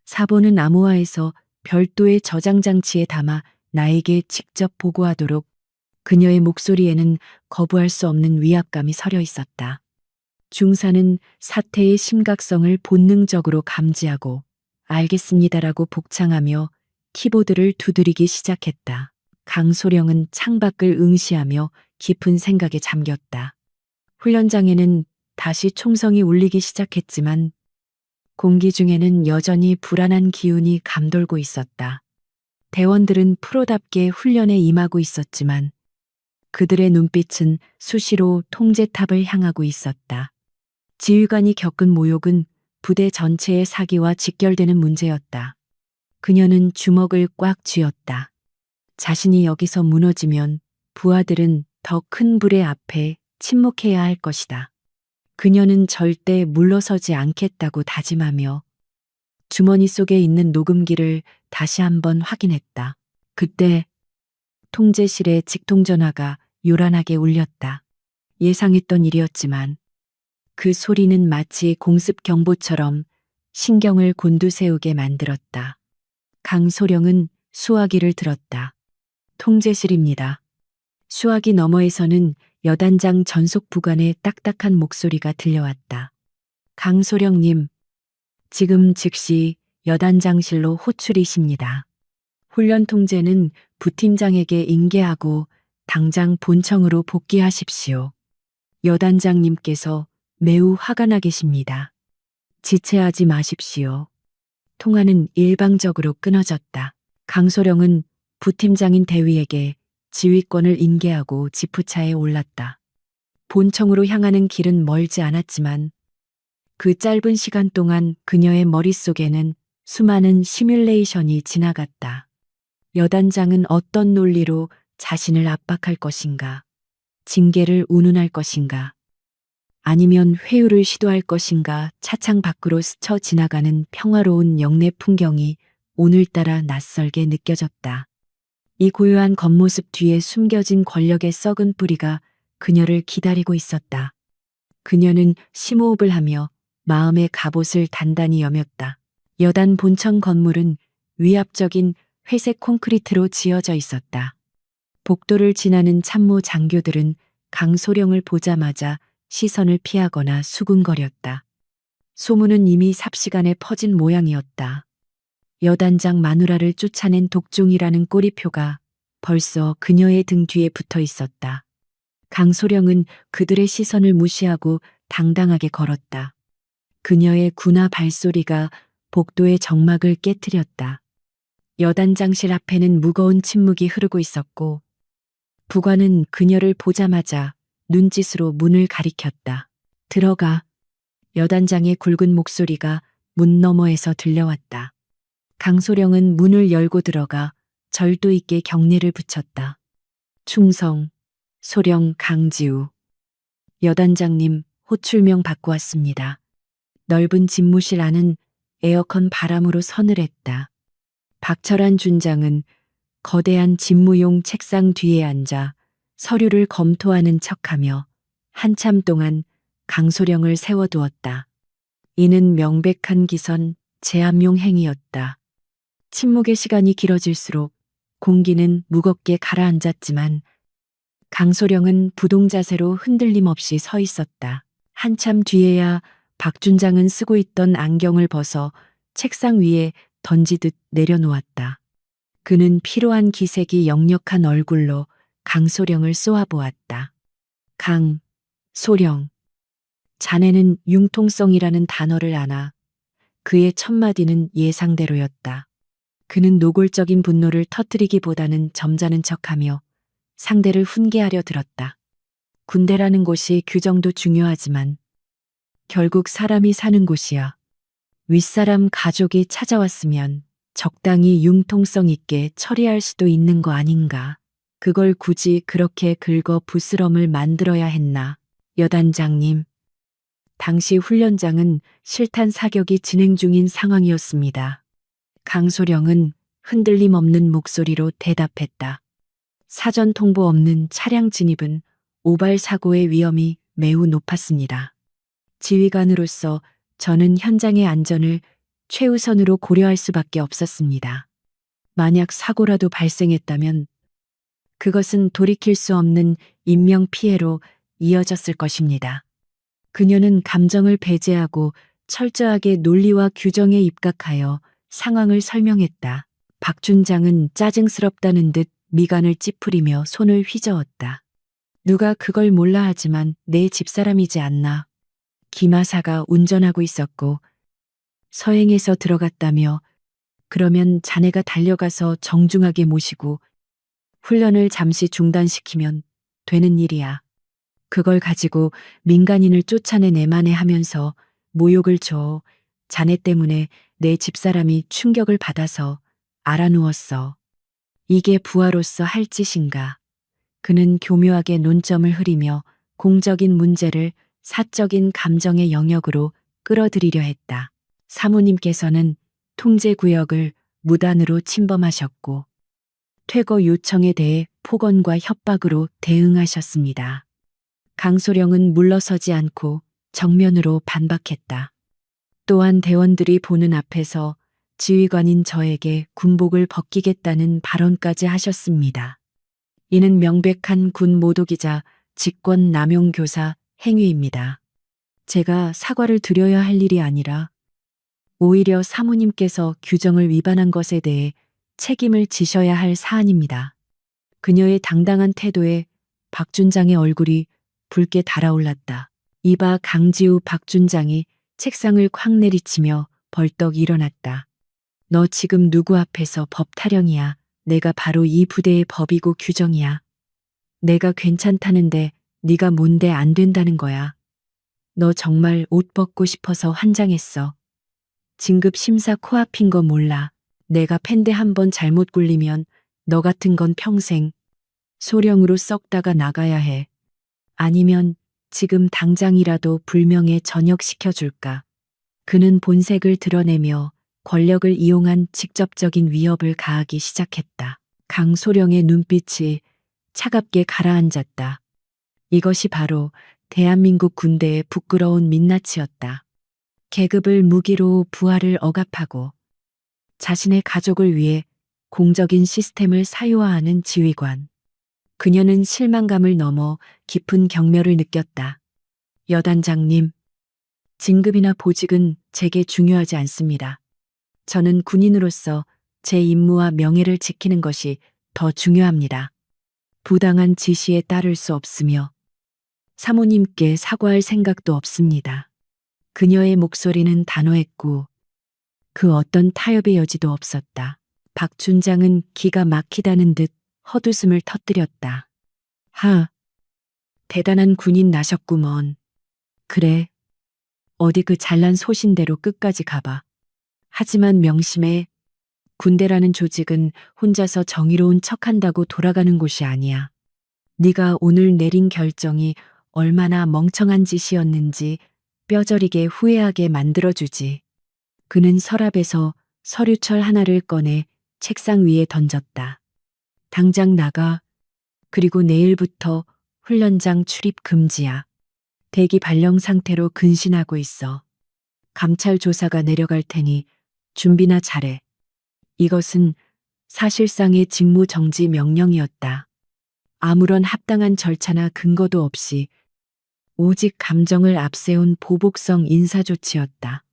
[SPEAKER 1] 사본은 암호화해서 별도의 저장 장치에 담아 나에게 직접 보고하도록. 그녀의 목소리에는 거부할 수 없는 위압감이 서려 있었다. 중사는 사태의 심각성을 본능적으로 감지하고 알겠습니다라고 복창하며 키보드를 두드리기 시작했다. 강소령은 창밖을 응시하며 깊은 생각에 잠겼다. 훈련장에는 다시 총성이 울리기 시작했지만 공기 중에는 여전히 불안한 기운이 감돌고 있었다. 대원들은 프로답게 훈련에 임하고 있었지만 그들의 눈빛은 수시로 통제탑을 향하고 있었다. 지휘관이 겪은 모욕은 부대 전체의 사기와 직결되는 문제였다. 그녀는 주먹을 꽉 쥐었다. 자신이 여기서 무너지면 부하들은 더 큰 불의 앞에 침묵해야 할 것이다. 그녀는 절대 물러서지 않겠다고 다짐하며 주머니 속에 있는 녹음기를 다시 한번 확인했다. 그때 통제실의 직통전화가 요란하게 울렸다. 예상했던 일이었지만 그 소리는 마치 공습 경보처럼 신경을 곤두세우게 만들었다. 강소령은 수화기를 들었다. 통제실입니다. 수화기 너머에서는 여단장 전속 부관의 딱딱한 목소리가 들려왔다. 강소령님, 지금 즉시 여단장실로 호출이십니다. 훈련 통제는 부팀장에게 인계하고 당장 본청으로 복귀하십시오. 여단장님께서 매우 화가 나 계십니다. 지체하지 마십시오. 통화는 일방적으로 끊어졌다. 강소령은 부팀장인 대위에게 지휘권을 인계하고 지프차에 올랐다. 본청으로 향하는 길은 멀지 않았지만 그 짧은 시간 동안 그녀의 머릿속에는 수많은 시뮬레이션이 지나갔다. 여단장은 어떤 논리로 자신을 압박할 것인가? 징계를 운운할 것인가? 아니면 회유를 시도할 것인가. 차창 밖으로 스쳐 지나가는 평화로운 영내 풍경이 오늘따라 낯설게 느껴졌다. 이 고요한 겉모습 뒤에 숨겨진 권력의 썩은 뿌리가 그녀를 기다리고 있었다. 그녀는 심호흡을 하며 마음의 갑옷을 단단히 여몄다. 여단 본청 건물은 위압적인 회색 콘크리트로 지어져 있었다. 복도를 지나는 참모 장교들은 강소령을 보자마자 시선을 피하거나 수군거렸다. 소문은 이미 삽시간에 퍼진 모양이었다. 여단장 마누라를 쫓아낸 독종이라는 꼬리표가 벌써 그녀의 등 뒤에 붙어 있었다. 강소령은 그들의 시선을 무시하고 당당하게 걸었다. 그녀의 군화 발소리가 복도의 정막을 깨뜨렸다. 여단장실 앞에는 무거운 침묵이 흐르고 있었고 부관은 그녀를 보자마자 눈짓으로 문을 가리켰다. 들어가. 여단장의 굵은 목소리가 문 너머에서 들려왔다. 강소령은 문을 열고 들어가 절도 있게 경례를 붙였다. 충성, 소령 강지우. 여단장님, 호출명 받고 왔습니다. 넓은 집무실 안은 에어컨 바람으로 서늘했다. 박철한 준장은 거대한 집무용 책상 뒤에 앉아 서류를 검토하는 척하며 한참 동안 강소령을 세워두었다. 이는 명백한 기선, 제압용 행위였다. 침묵의 시간이 길어질수록 공기는 무겁게 가라앉았지만 강소령은 부동자세로 흔들림 없이 서 있었다. 한참 뒤에야 박 준장은 쓰고 있던 안경을 벗어 책상 위에 던지듯 내려놓았다. 그는 피로한 기색이 역력한 얼굴로 강소령을 쏘아보았다. 소령. 자네는 융통성이라는 단어를 아나. 그의 첫마디는 예상대로였다. 그는 노골적인 분노를 터뜨리기보다는 점잖은 척하며 상대를 훈계하려 들었다. 군대라는 곳이 규정도 중요하지만 결국 사람이 사는 곳이야. 윗사람 가족이 찾아왔으면 적당히 융통성 있게 처리할 수도 있는 거 아닌가. 그걸 굳이 그렇게 긁어 부스럼을 만들어야 했나. 여단장님. 당시 훈련장은 실탄 사격이 진행 중인 상황이었습니다. 강소령은 흔들림 없는 목소리로 대답했다. 사전 통보 없는 차량 진입은 오발 사고의 위험이 매우 높았습니다. 지휘관으로서 저는 현장의 안전을 최우선으로 고려할 수밖에 없었습니다. 만약 사고라도 발생했다면 그것은 돌이킬 수 없는 인명피해로 이어졌을 것입니다. 그녀는 감정을 배제하고 철저하게 논리와 규정에 입각하여 상황을 설명했다. 박 준장은 짜증스럽다는 듯 미간을 찌푸리며 손을 휘저었다. 누가 그걸 몰라 하지만 내 집사람이지 않나. 김하사가 운전하고 있었고 서행해서 들어갔다며 그러면 자네가 달려가서 정중하게 모시고 훈련을 잠시 중단시키면 되는 일이야. 그걸 가지고 민간인을 쫓아내 내만해 하면서 모욕을 줘. 자네 때문에 내 집사람이 충격을 받아서 알아누웠어. 이게 부하로서 할 짓인가. 그는 교묘하게 논점을 흐리며 공적인 문제를 사적인 감정의 영역으로 끌어들이려 했다. 사모님께서는 통제구역을 무단으로 침범하셨고 퇴거 요청에 대해 폭언과 협박으로 대응하셨습니다. 강소령은 물러서지 않고 정면으로 반박했다. 또한 대원들이 보는 앞에서 지휘관인 저에게 군복을 벗기겠다는 발언까지 하셨습니다. 이는 명백한 군 모독이자 직권 남용 교사 행위입니다. 제가 사과를 드려야 할 일이 아니라 오히려 사모님께서 규정을 위반한 것에 대해 책임을 지셔야 할 사안입니다. 그녀의 당당한 태도에 박 준장의 얼굴이 붉게 달아올랐다. 이봐 강지우 박 준장이 책상을 콱 내리치며 벌떡 일어났다. 너 지금 누구 앞에서 법 타령이야. 내가 바로 이 부대의 법이고 규정이야. 내가 괜찮다는데 네가 뭔데 안 된다는 거야. 너 정말 옷 벗고 싶어서 환장했어. 진급 심사 코앞인 거 몰라. 내가 펜대 한번 잘못 굴리면 너 같은 건 평생 소령으로 썩다가 나가야 해. 아니면 지금 당장이라도 불명예 전역시켜줄까. 그는 본색을 드러내며 권력을 이용한 직접적인 위협을 가하기 시작했다. 강소령의 눈빛이 차갑게 가라앉았다. 이것이 바로 대한민국 군대의 부끄러운 민낯이었다. 계급을 무기로 부하를 억압하고 자신의 가족을 위해 공적인 시스템을 사유화하는 지휘관. 그녀는 실망감을 넘어 깊은 경멸을 느꼈다. 여단장님, 진급이나 보직은 제게 중요하지 않습니다. 저는 군인으로서 제 임무와 명예를 지키는 것이 더 중요합니다. 부당한 지시에 따를 수 없으며 사모님께 사과할 생각도 없습니다. 그녀의 목소리는 단호했고 그 어떤 타협의 여지도 없었다. 박준장은 기가 막히다는 듯 헛웃음을 터뜨렸다. 하, 대단한 군인 나셨구먼. 그래, 어디 그 잘난 소신대로 끝까지 가봐. 하지만 명심해. 군대라는 조직은 혼자서 정의로운 척한다고 돌아가는 곳이 아니야. 네가 오늘 내린 결정이 얼마나 멍청한 짓이었는지 뼈저리게 후회하게 만들어주지. 그는 서랍에서 서류철 하나를 꺼내 책상 위에 던졌다. 당장 나가. 그리고 내일부터 훈련장 출입 금지야. 대기 발령 상태로 근신하고 있어. 감찰 조사가 내려갈 테니 준비나 잘해. 이것은 사실상의 직무 정지 명령이었다. 아무런 합당한 절차나 근거도 없이 오직 감정을 앞세운 보복성 인사조치였다.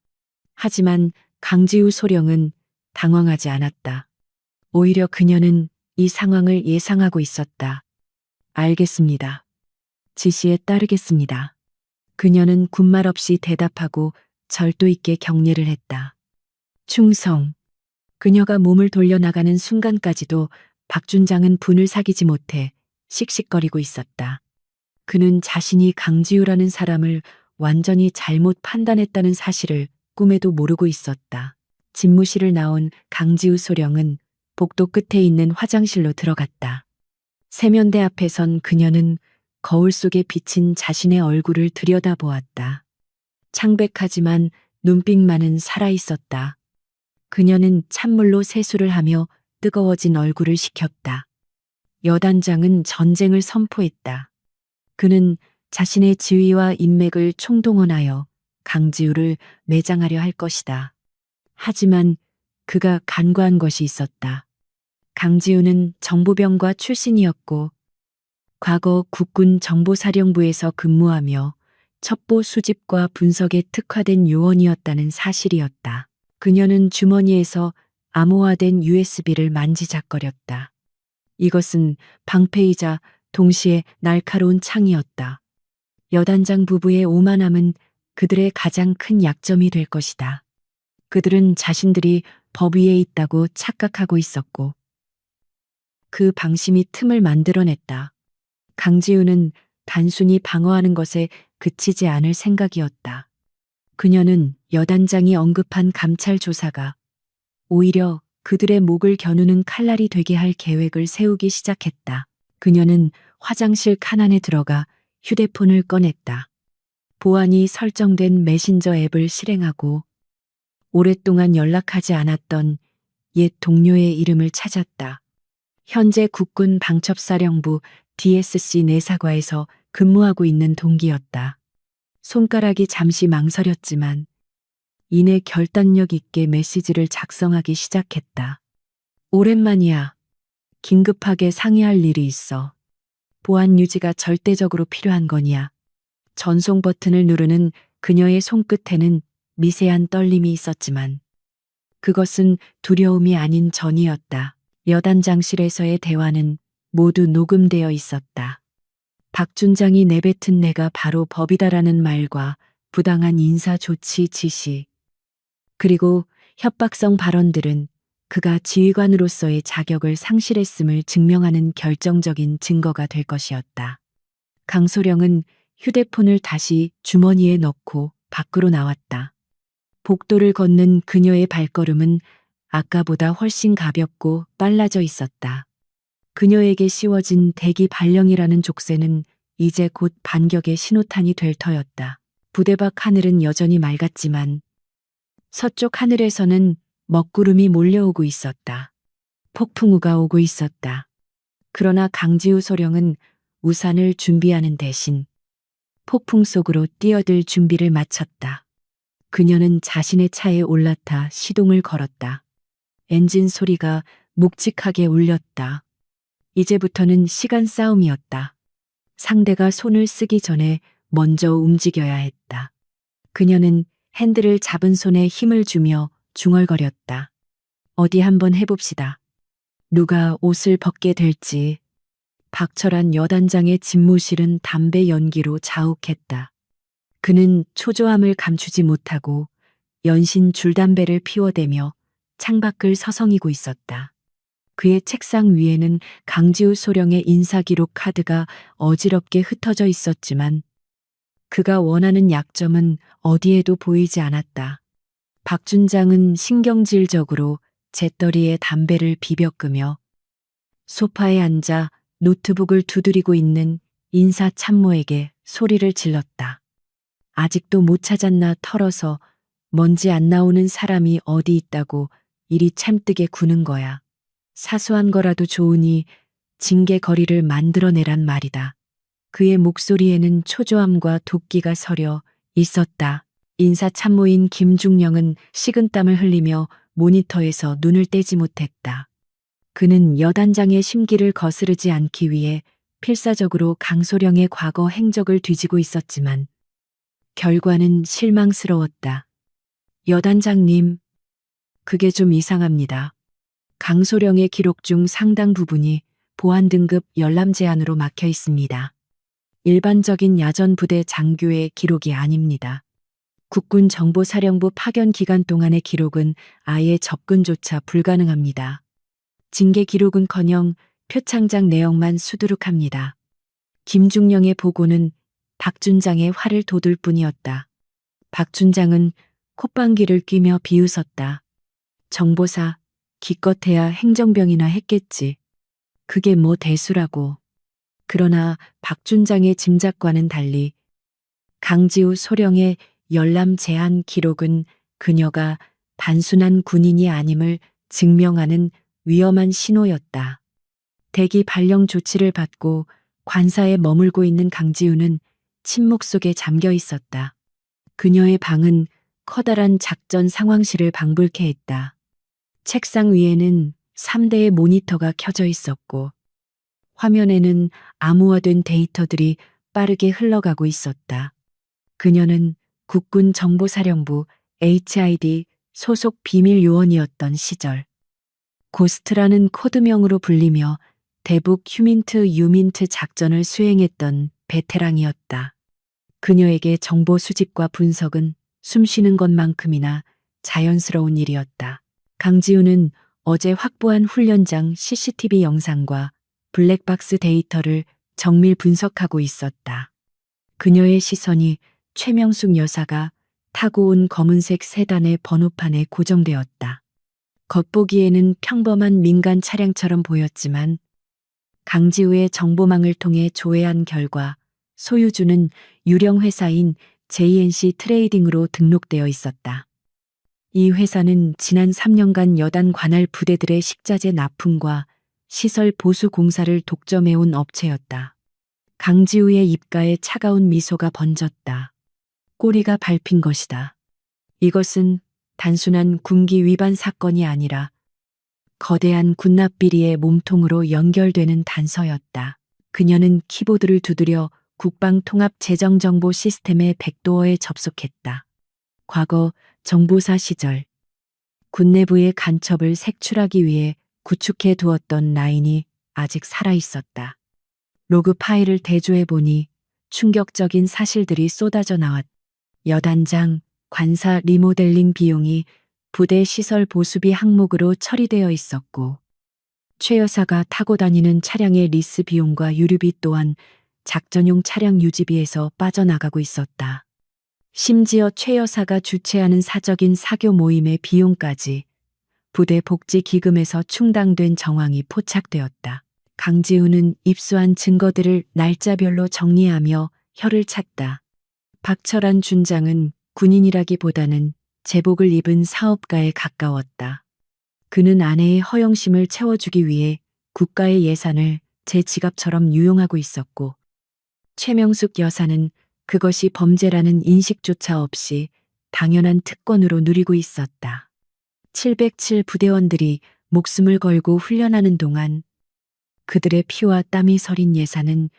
[SPEAKER 1] 하지만 강지우 소령은 당황하지 않았다. 오히려 그녀는 이 상황을 예상하고 있었다. 알겠습니다. 지시에 따르겠습니다. 그녀는 군말 없이 대답하고 절도 있게 격려를 했다. 충성. 그녀가 몸을 돌려나가는 순간까지도 박준장은 분을 사기지 못해 씩씩거리고 있었다. 그는 자신이 강지우라는 사람을 완전히 잘못 판단했다는 사실을 꿈에도 모르고 있었다. 집무실을 나온 강지우 소령은 복도 끝에 있는 화장실로 들어갔다. 세면대 앞에 선 그녀는 거울 속에 비친 자신의 얼굴을 들여다보았다. 창백하지만 눈빛만은 살아있었다. 그녀는 찬물로 세수를 하며 뜨거워진 얼굴을 식혔다. 여단장은 전쟁을 선포했다. 그는 자신의 지위와 인맥을 총동원하여 강지우를 매장하려 할 것이다. 하지만 그가 간과한 것이 있었다. 강지우는 정보병과 출신이었고 과거 국군 정보사령부에서 근무하며 첩보 수집과 분석에 특화된 요원이었다는 사실이었다. 그녀는 주머니에서 암호화된 USB를 만지작거렸다. 이것은 방패이자 동시에 날카로운 창이었다. 여단장 부부의 오만함은 그들의 가장 큰 약점이 될 것이다. 그들은 자신들이 법 위에 있다고 착각하고 있었고 그 방심이 틈을 만들어냈다. 강지우는 단순히 방어하는 것에 그치지 않을 생각이었다. 그녀는 여단장이 언급한 감찰 조사가 오히려 그들의 목을 겨누는 칼날이 되게 할 계획을 세우기 시작했다. 그녀는 화장실 칸안에 들어가 휴대폰을 꺼냈다. 보안이 설정된 메신저 앱을 실행하고 오랫동안 연락하지 않았던 옛 동료의 이름을 찾았다. 현재 국군 방첩사령부 DSC 내사과에서 근무하고 있는 동기였다. 손가락이 잠시 망설였지만 이내 결단력 있게 메시지를 작성하기 시작했다. 오랜만이야. 긴급하게 상의할 일이 있어. 보안 유지가 절대적으로 필요한 거냐. 전송 버튼을 누르는 그녀의 손끝에는 미세한 떨림이 있었지만 그것은 두려움이 아닌 전이었다. 여단장실에서의 대화는 모두 녹음되어 있었다. 박준장이 내뱉은 내가 바로 법이다라는 말과 부당한 인사 조치 지시, 그리고 협박성 발언들은 그가 지휘관으로서의 자격을 상실했음을 증명하는 결정적인 증거가 될 것이었다. 강소령은 휴대폰을 다시 주머니에 넣고 밖으로 나왔다. 복도를 걷는 그녀의 발걸음은 아까보다 훨씬 가볍고 빨라져 있었다. 그녀에게 씌워진 대기 발령이라는 족쇄는 이제 곧 반격의 신호탄이 될 터였다. 부대 밖 하늘은 여전히 맑았지만 서쪽 하늘에서는 먹구름이 몰려오고 있었다. 폭풍우가 오고 있었다. 그러나 강지우 소령은 우산을 준비하는 대신 폭풍 속으로 뛰어들 준비를 마쳤다. 그녀는 자신의 차에 올라타 시동을 걸었다. 엔진 소리가 묵직하게 울렸다. 이제부터는 시간 싸움이었다. 상대가 손을 쓰기 전에 먼저 움직여야 했다. 그녀는 핸들을 잡은 손에 힘을 주며 중얼거렸다. 어디 한번 해봅시다. 누가 옷을 벗게 될지. 박철한 여단장의 집무실은 담배 연기로 자욱했다. 그는 초조함을 감추지 못하고 연신 줄담배를 피워대며 창밖을 서성이고 있었다. 그의 책상 위에는 강지우 소령의 인사기록 카드가 어지럽게 흩어져 있었지만 그가 원하는 약점은 어디에도 보이지 않았다. 박준장은 신경질적으로 재떨이에 담배를 비벼 끄며 소파에 앉아 노트북을 두드리고 있는 인사 참모에게 소리를 질렀다. 아직도 못 찾았나 털어서 먼지 안 나오는 사람이 어디 있다고 이리 참뜨게 구는 거야. 사소한 거라도 좋으니 징계 거리를 만들어내란 말이다. 그의 목소리에는 초조함과 도끼가 서려 있었다. 인사 참모인 김중령은 식은땀을 흘리며 모니터에서 눈을 떼지 못했다. 그는 여단장의 심기를 거스르지 않기 위해 필사적으로 강소령의 과거 행적을 뒤지고 있었지만 결과는 실망스러웠다. 여단장님, 그게 좀 이상합니다. 강소령의 기록 중 상당 부분이 보안 등급 열람 제한으로 막혀 있습니다. 일반적인 야전 부대 장교의 기록이 아닙니다. 국군 정보사령부 파견 기간 동안의 기록은 아예 접근조차 불가능합니다. 징계 기록은커녕 표창장 내역만 수두룩합니다. 김중령의 보고는 박준장의 화를 돋을 뿐이었다. 박준장은 콧방귀를 뀌며 비웃었다. 정보사, 기껏해야 행정병이나 했겠지. 그게 뭐 대수라고. 그러나 박준장의 짐작과는 달리 강지우 소령의 열람 제한 기록은 그녀가 단순한 군인이 아님을 증명하는 위험한 신호였다. 대기 발령 조치를 받고 관사에 머물고 있는 강지우는 침묵 속에 잠겨 있었다. 그녀의 방은 커다란 작전 상황실을 방불케 했다. 책상 위에는 3대의 모니터가 켜져 있었고 화면에는 암호화된 데이터들이 빠르게 흘러가고 있었다. 그녀는 국군 정보사령부 HID 소속 비밀 요원이었던 시절 고스트라는 코드명으로 불리며 대북 휴민트 유민트 작전을 수행했던 베테랑이었다. 그녀에게 정보 수집과 분석은 숨쉬는 것만큼이나 자연스러운 일이었다. 강지우는 어제 확보한 훈련장 CCTV 영상과 블랙박스 데이터를 정밀 분석하고 있었다. 그녀의 시선이 최명숙 여사가 타고 온 검은색 세단의 번호판에 고정되었다. 겉보기에는 평범한 민간 차량처럼 보였지만 강지우의 정보망을 통해 조회한 결과 소유주는 유령 회사인 JNC 트레이딩으로 등록되어 있었다. 이 회사는 지난 3년간 여단 관할 부대들의 식자재 납품과 시설 보수 공사를 독점해온 업체였다. 강지우의 입가에 차가운 미소가 번졌다. 꼬리가 밟힌 것이다. 이것은 단순한 군기 위반 사건이 아니라 거대한 군납비리의 몸통으로 연결되는 단서였다. 그녀는 키보드를 두드려 국방통합재정정보 시스템의 백도어에 접속했다. 과거 정보사 시절 군 내부의 간첩을 색출하기 위해 구축해 두었던 라인이 아직 살아있었다. 로그 파일을 대조해 보니 충격적인 사실들이 쏟아져 나왔다. 여단장, 관사 리모델링 비용이 부대 시설 보수비 항목으로 처리되어 있었고 최 여사가 타고 다니는 차량의 리스 비용과 유류비 또한 작전용 차량 유지비에서 빠져나가고 있었다. 심지어 최 여사가 주최하는 사적인 사교 모임의 비용까지 부대 복지 기금에서 충당된 정황이 포착되었다. 강지우는 입수한 증거들을 날짜별로 정리하며 혀를 찼다. 박철한 준장은 군인이라기보다는 제복을 입은 사업가에 가까웠다. 그는 아내의 허영심을 채워주기 위해 국가의 예산을 제 지갑처럼 유용하고 있었고, 최명숙 여사는 그것이 범죄라는 인식조차 없이 당연한 특권으로 누리고 있었다. 707 부대원들이 목숨을 걸고 훈련하는 동안 그들의 피와 땀이 서린 예산은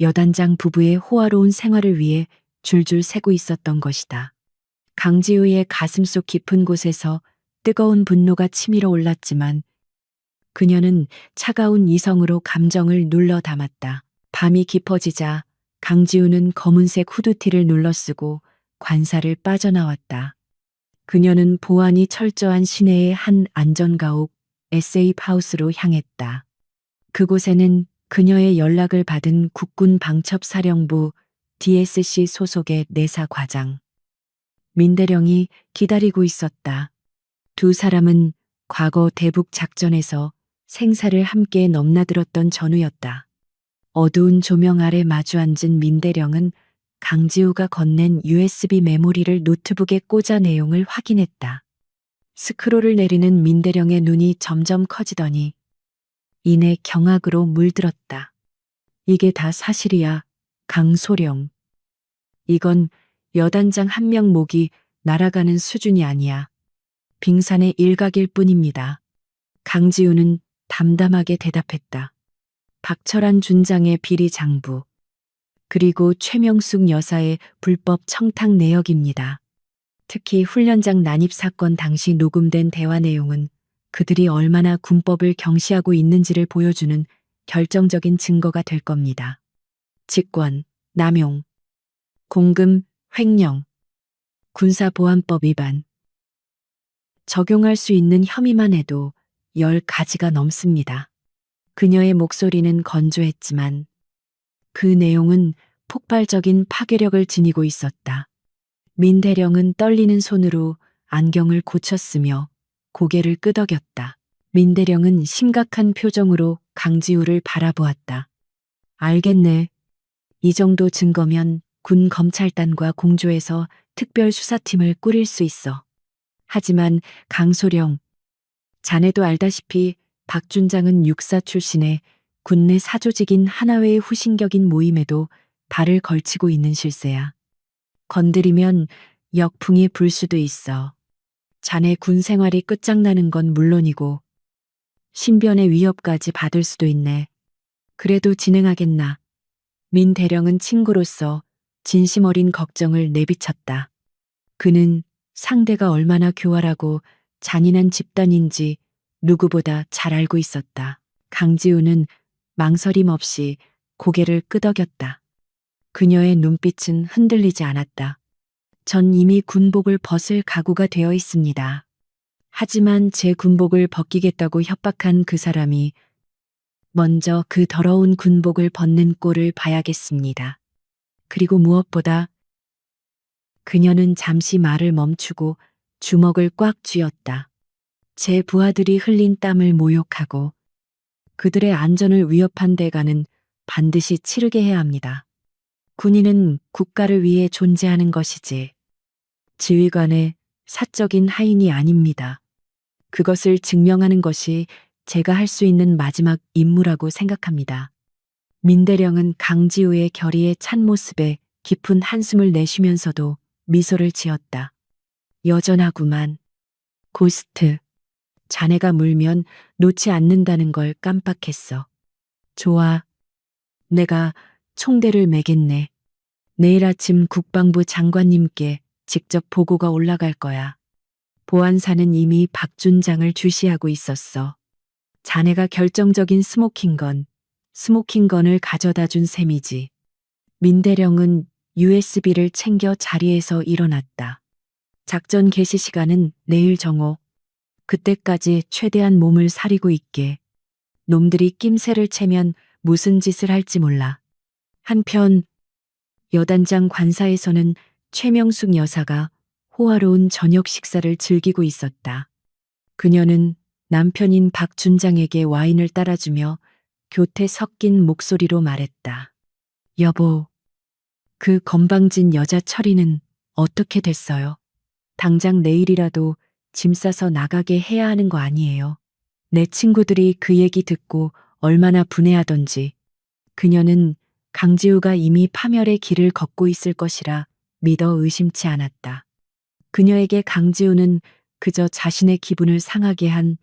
[SPEAKER 1] 여단장 부부의 호화로운 생활을 위해 줄줄 새고 있었던 것이다. 강지우의 가슴속 깊은 곳에서 뜨거운 분노가 치밀어 올랐지만 그녀는 차가운 이성으로 감정을 눌러 담았다. 밤이 깊어지자 강지우는 검은색 후드티를 눌러쓰고 관사를 빠져나왔다. 그녀는 보안이 철저한 시내의 한 안전가옥 에세이프하우스로 향했다. 그곳에는 그녀의 연락을 받은 국군 방첩사령부 DSC 소속의 내사 과장 민대령이 기다리고 있었다. 두 사람은 과거 대북 작전에서 생사를 함께 넘나들었던 전우였다. 어두운 조명 아래 마주 앉은 민대령은 강지우가 건넨 USB 메모리를 노트북에 꽂아 내용을 확인했다. 스크롤을 내리는 민대령의 눈이 점점 커지더니 이내 경악으로 물들었다. 이게 다 사실이야, 강소령. 이건 여단장 한 명 목이 날아가는 수준이 아니야. 빙산의 일각일 뿐입니다. 강지우는 담담하게 대답했다. 박철한 준장의 비리 장부, 그리고 최명숙 여사의 불법 청탁 내역입니다. 특히 훈련장 난입 사건 당시 녹음된 대화 내용은 그들이 얼마나 군법을 경시하고 있는지를 보여주는 결정적인 증거가 될 겁니다. 직권, 남용, 공금, 횡령, 군사보안법 위반. 적용할 수 있는 혐의만 해도 10가지가 넘습니다. 그녀의 목소리는 건조했지만 그 내용은 폭발적인 파괴력을 지니고 있었다. 민대령은 떨리는 손으로 안경을 고쳤으며 고개를 끄덕였다. 민대령은 심각한 표정으로 강지우를 바라보았다. 알겠네. 이 정도 증거면 군 검찰단과 공조해서 특별수사팀을 꾸릴 수 있어. 하지만 강소령, 자네도 알다시피 박 준장은 육사 출신의 군내 사조직인 하나회의 후신격인 모임에도 발을 걸치고 있는 실세야. 건드리면 역풍이 불 수도 있어. 자네 군 생활이 끝장나는 건 물론이고 신변의 위협까지 받을 수도 있네. 그래도 진행하겠나. 민 대령은 친구로서 진심 어린 걱정을 내비쳤다. 그는 상대가 얼마나 교활하고 잔인한 집단인지 누구보다 잘 알고 있었다. 강지우는 망설임 없이 고개를 끄덕였다. 그녀의 눈빛은 흔들리지 않았다. 전 이미 군복을 벗을 각오가 되어 있습니다. 하지만 제 군복을 벗기겠다고 협박한 그 사람이 먼저 그 더러운 군복을 벗는 꼴을 봐야겠습니다. 그리고 무엇보다 그녀는 잠시 말을 멈추고 주먹을 꽉 쥐었다. 제 부하들이 흘린 땀을 모욕하고 그들의 안전을 위협한 대가는 반드시 치르게 해야 합니다. 군인은 국가를 위해 존재하는 것이지 지휘관의 사적인 하인이 아닙니다. 그것을 증명하는 것이 제가 할 수 있는 마지막 임무라고 생각합니다. 민대령은 강지우의 결의에 찬 모습에 깊은 한숨을 내쉬면서도 미소를 지었다. 여전하구만. 고스트. 자네가 물면 놓지 않는다는 걸 깜빡했어. 좋아. 내가 총대를 매겠네. 내일 아침 국방부 장관님께 직접 보고가 올라갈 거야. 보안사는 이미 박 준장을 주시하고 있었어. 자네가 결정적인 스모킹건을 가져다 준 셈이지. 민대령은 USB를 챙겨 자리에서 일어났다. 작전 개시 시간은 내일 정오. 그때까지 최대한 몸을 사리고 있게. 놈들이 낌새를 채면 무슨 짓을 할지 몰라. 한편 여단장 관사에서는 최명숙 여사가 호화로운 저녁 식사를 즐기고 있었다. 그녀는 남편인 박 준장에게 와인을 따라주며 교태 섞인 목소리로 말했다. 여보, 그 건방진 여자 철이는 어떻게 됐어요? 당장 내일이라도 짐 싸서 나가게 해야 하는 거 아니에요? 내 친구들이 그 얘기 듣고 얼마나 분해하던지. 그녀는 강지우가 이미 파멸의 길을 걷고 있을 것이라 믿어 의심치 않았다. 그녀에게 강지우는 그저 자신의 기분을 상하게 한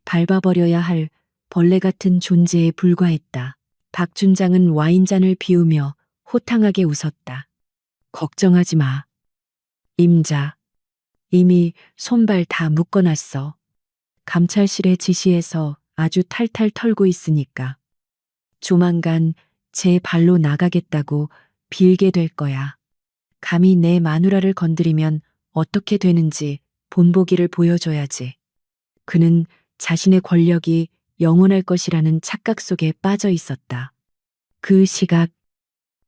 [SPEAKER 1] 밟아버려야 할 벌레 같은 존재에 불과했다. 박준장은 와인잔을 비우며 호탕하게 웃었다. 걱정하지 마. 임자. 이미 손발 다 묶어놨어. 감찰실에 지시해서 아주 탈탈 털고 있으니까. 조만간 제 발로 나가겠다고 빌게 될 거야. 감히 내 마누라를 건드리면 어떻게 되는지 본보기를 보여줘야지. 그는 자신의 권력이 영원할 것이라는 착각 속에 빠져 있었다. 그 시각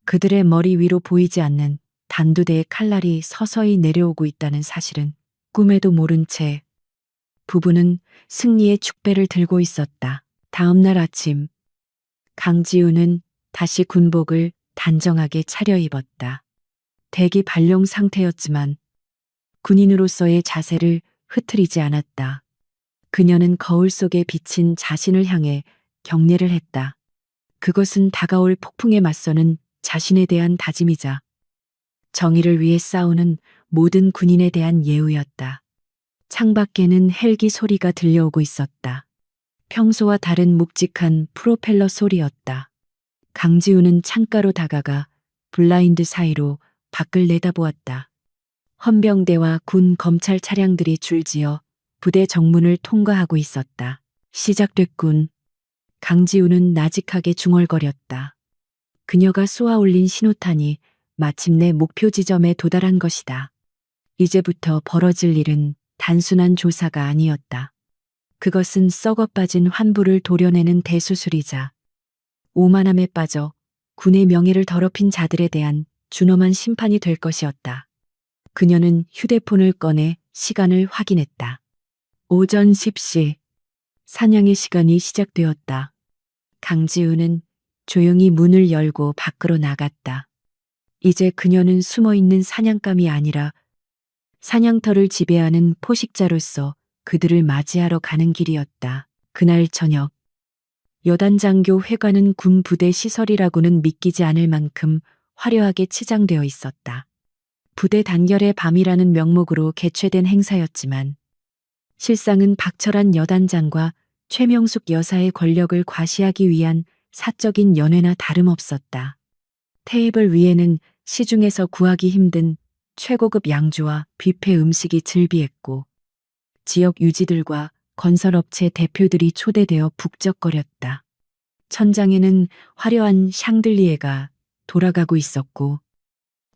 [SPEAKER 1] 그들의 머리 위로 보이지 않는 단두대의 칼날이 서서히 내려오고 있다는 사실은 꿈에도 모른 채 부부는 승리의 축배를 들고 있었다. 다음 날 아침 강지우는 다시 군복을 단정하게 차려입었다. 대기 발령 상태였지만 군인으로서의 자세를 흐트리지 않았다. 그녀는 거울 속에 비친 자신을 향해 경례를 했다. 그것은 다가올 폭풍에 맞서는 자신에 대한 다짐이자 정의를 위해 싸우는 모든 군인에 대한 예우였다. 창밖에는 헬기 소리가 들려오고 있었다. 평소와 다른 묵직한 프로펠러 소리였다. 강지우는 창가로 다가가 블라인드 사이로 밖을 내다보았다. 헌병대와 군 검찰 차량들이 줄지어 부대 정문을 통과하고 있었다. 시작됐군. 강지우는 나직하게 중얼거렸다. 그녀가 쏘아올린 신호탄이 마침내 목표 지점에 도달한 것이다. 이제부터 벌어질 일은 단순한 조사가 아니었다. 그것은 썩어빠진 환부를 도려내는 대수술이자 오만함에 빠져 군의 명예를 더럽힌 자들에 대한 준엄한 심판이 될 것이었다. 그녀는 휴대폰을 꺼내 시간을 확인했다. 오전 10시. 사냥의 시간이 시작되었다. 강지우는 조용히 문을 열고 밖으로 나갔다. 이제 그녀는 숨어있는 사냥감이 아니라 사냥터를 지배하는 포식자로서 그들을 맞이하러 가는 길이었다. 그날 저녁 여단장교 회관은 군 부대 시설이라고는 믿기지 않을 만큼 화려하게 치장되어 있었다. 부대 단결의 밤이라는 명목으로 개최된 행사였지만 실상은 박철한 여단장과 최명숙 여사의 권력을 과시하기 위한 사적인 연회나 다름없었다. 테이블 위에는 시중에서 구하기 힘든 최고급 양주와 뷔페 음식이 즐비했고 지역 유지들과 건설업체 대표들이 초대되어 북적거렸다. 천장에는 화려한 샹들리에가 돌아가고 있었고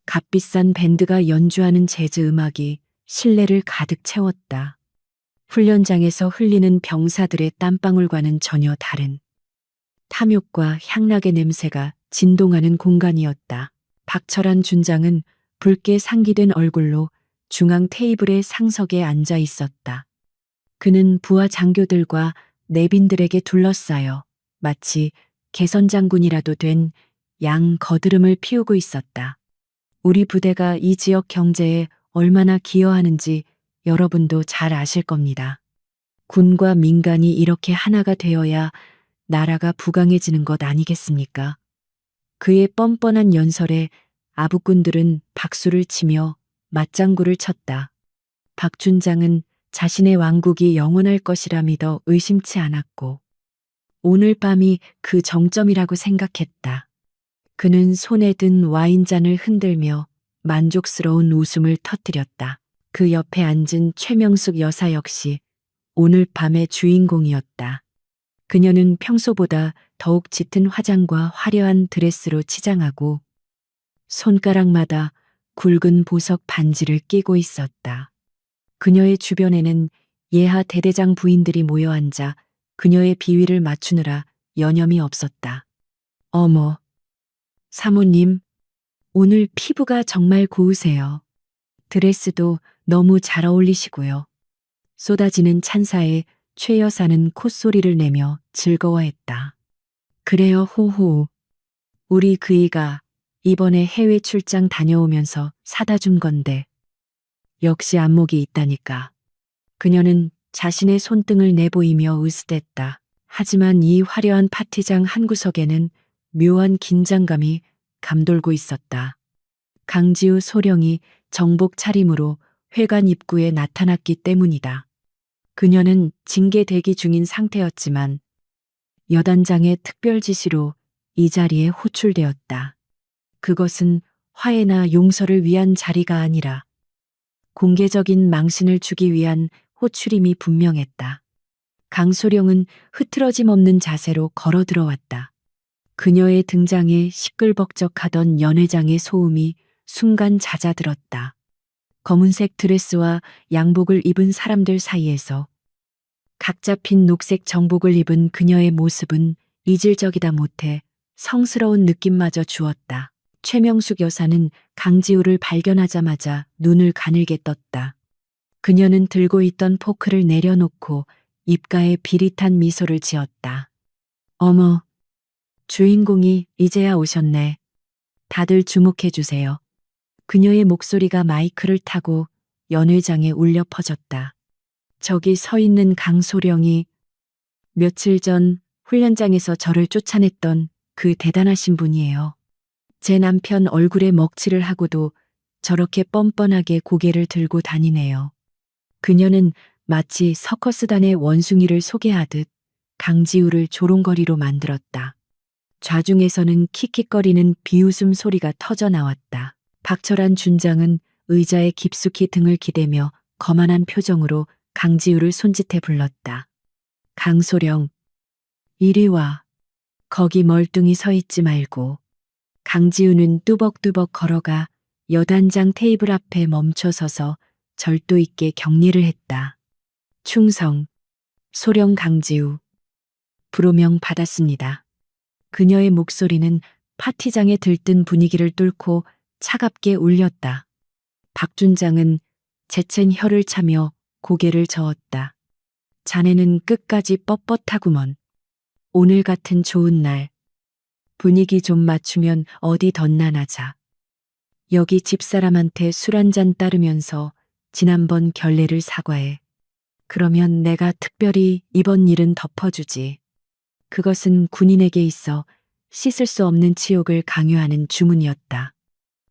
[SPEAKER 1] 값비싼 밴드가 연주하는 재즈 음악이 실내를 가득 채웠다. 훈련장에서 흘리는 병사들의 땀방울과는 전혀 다른 탐욕과 향락의 냄새가 진동하는 공간이었다. 박철한 준장은 붉게 상기된 얼굴로 중앙 테이블의 상석에 앉아 있었다. 그는 부하 장교들과 내빈들에게 둘러싸여 마치 개선장군이라도 된 양 거드름을 피우고 있었다. 우리 부대가 이 지역 경제에 얼마나 기여하는지 여러분도 잘 아실 겁니다. 군과 민간이 이렇게 하나가 되어야 나라가 부강해지는 것 아니겠습니까? 그의 뻔뻔한 연설에 아부꾼들은 박수를 치며 맞장구를 쳤다. 박준장은 자신의 왕국이 영원할 것이라 믿어 의심치 않았고 오늘 밤이 그 정점이라고 생각했다. 그는 손에 든 와인잔을 흔들며 만족스러운 웃음을 터뜨렸다. 그 옆에 앉은 최명숙 여사 역시 오늘 밤의 주인공이었다. 그녀는 평소보다 더욱 짙은 화장과 화려한 드레스로 치장하고 손가락마다 굵은 보석 반지를 끼고 있었다. 그녀의 주변에는 예하 대대장 부인들이 모여 앉아 그녀의 비위를 맞추느라 여념이 없었다. 어머, 사모님, 오늘 피부가 정말 고우세요. 드레스도 너무 잘 어울리시고요. 쏟아지는 찬사에 최 여사는 콧소리를 내며 즐거워했다. 그래요, 호호. 우리 그이가 이번에 해외 출장 다녀오면서 사다 준 건데. 역시 안목이 있다니까. 그녀는 자신의 손등을 내보이며 으스댔다. 하지만 이 화려한 파티장 한 구석에는 묘한 긴장감이 감돌고 있었다. 강지우 소령이 정복 차림으로 회관 입구에 나타났기 때문이다. 그녀는 징계 대기 중인 상태였지만 여단장의 특별 지시로 이 자리에 호출되었다. 그것은 화해나 용서를 위한 자리가 아니라 공개적인 망신을 주기 위한 호출임이 분명했다. 강소령은 흐트러짐 없는 자세로 걸어 들어왔다. 그녀의 등장에 시끌벅적하던 연회장의 소음이 순간 잦아들었다. 검은색 드레스와 양복을 입은 사람들 사이에서 각자 핀 녹색 정복을 입은 그녀의 모습은 이질적이다 못해 성스러운 느낌마저 주었다. 최명숙 여사는 강지우를 발견하자마자 눈을 가늘게 떴다. 그녀는 들고 있던 포크를 내려놓고 입가에 비릿한 미소를 지었다. 어머, 주인공이 이제야 오셨네. 다들 주목해 주세요. 그녀의 목소리가 마이크를 타고 연회장에 울려 퍼졌다. 저기 서 있는 강소령이 며칠 전 훈련장에서 저를 쫓아냈던 그 대단하신 분이에요. 제 남편 얼굴에 먹칠을 하고도 저렇게 뻔뻔하게 고개를 들고 다니네요. 그녀는 마치 서커스단의 원숭이를 소개하듯 강지우를 조롱거리로 만들었다. 좌중에서는 킥킥거리는 비웃음 소리가 터져 나왔다. 박철한 준장은 의자에 깊숙이 등을 기대며 거만한 표정으로 강지우를 손짓해 불렀다. 강소령, 이리 와. 거기 멀뚱히 서 있지 말고. 강지우는 뚜벅뚜벅 걸어가 여단장 테이블 앞에 멈춰 서서 절도 있게 격리를 했다. 충성, 소령 강지우. 불호명 받았습니다. 그녀의 목소리는 파티장에 들뜬 분위기를 뚫고 차갑게 울렸다. 박준장은 재챈 혀를 차며 고개를 저었다. 자네는 끝까지 뻣뻣하구먼. 오늘 같은 좋은 날. 분위기 좀 맞추면 어디 덧나나자. 여기 집사람한테 술 한 잔 따르면서 지난번 결례를 사과해. 그러면 내가 특별히 이번 일은 덮어주지. 그것은 군인에게 있어 씻을 수 없는 치욕을 강요하는 주문이었다.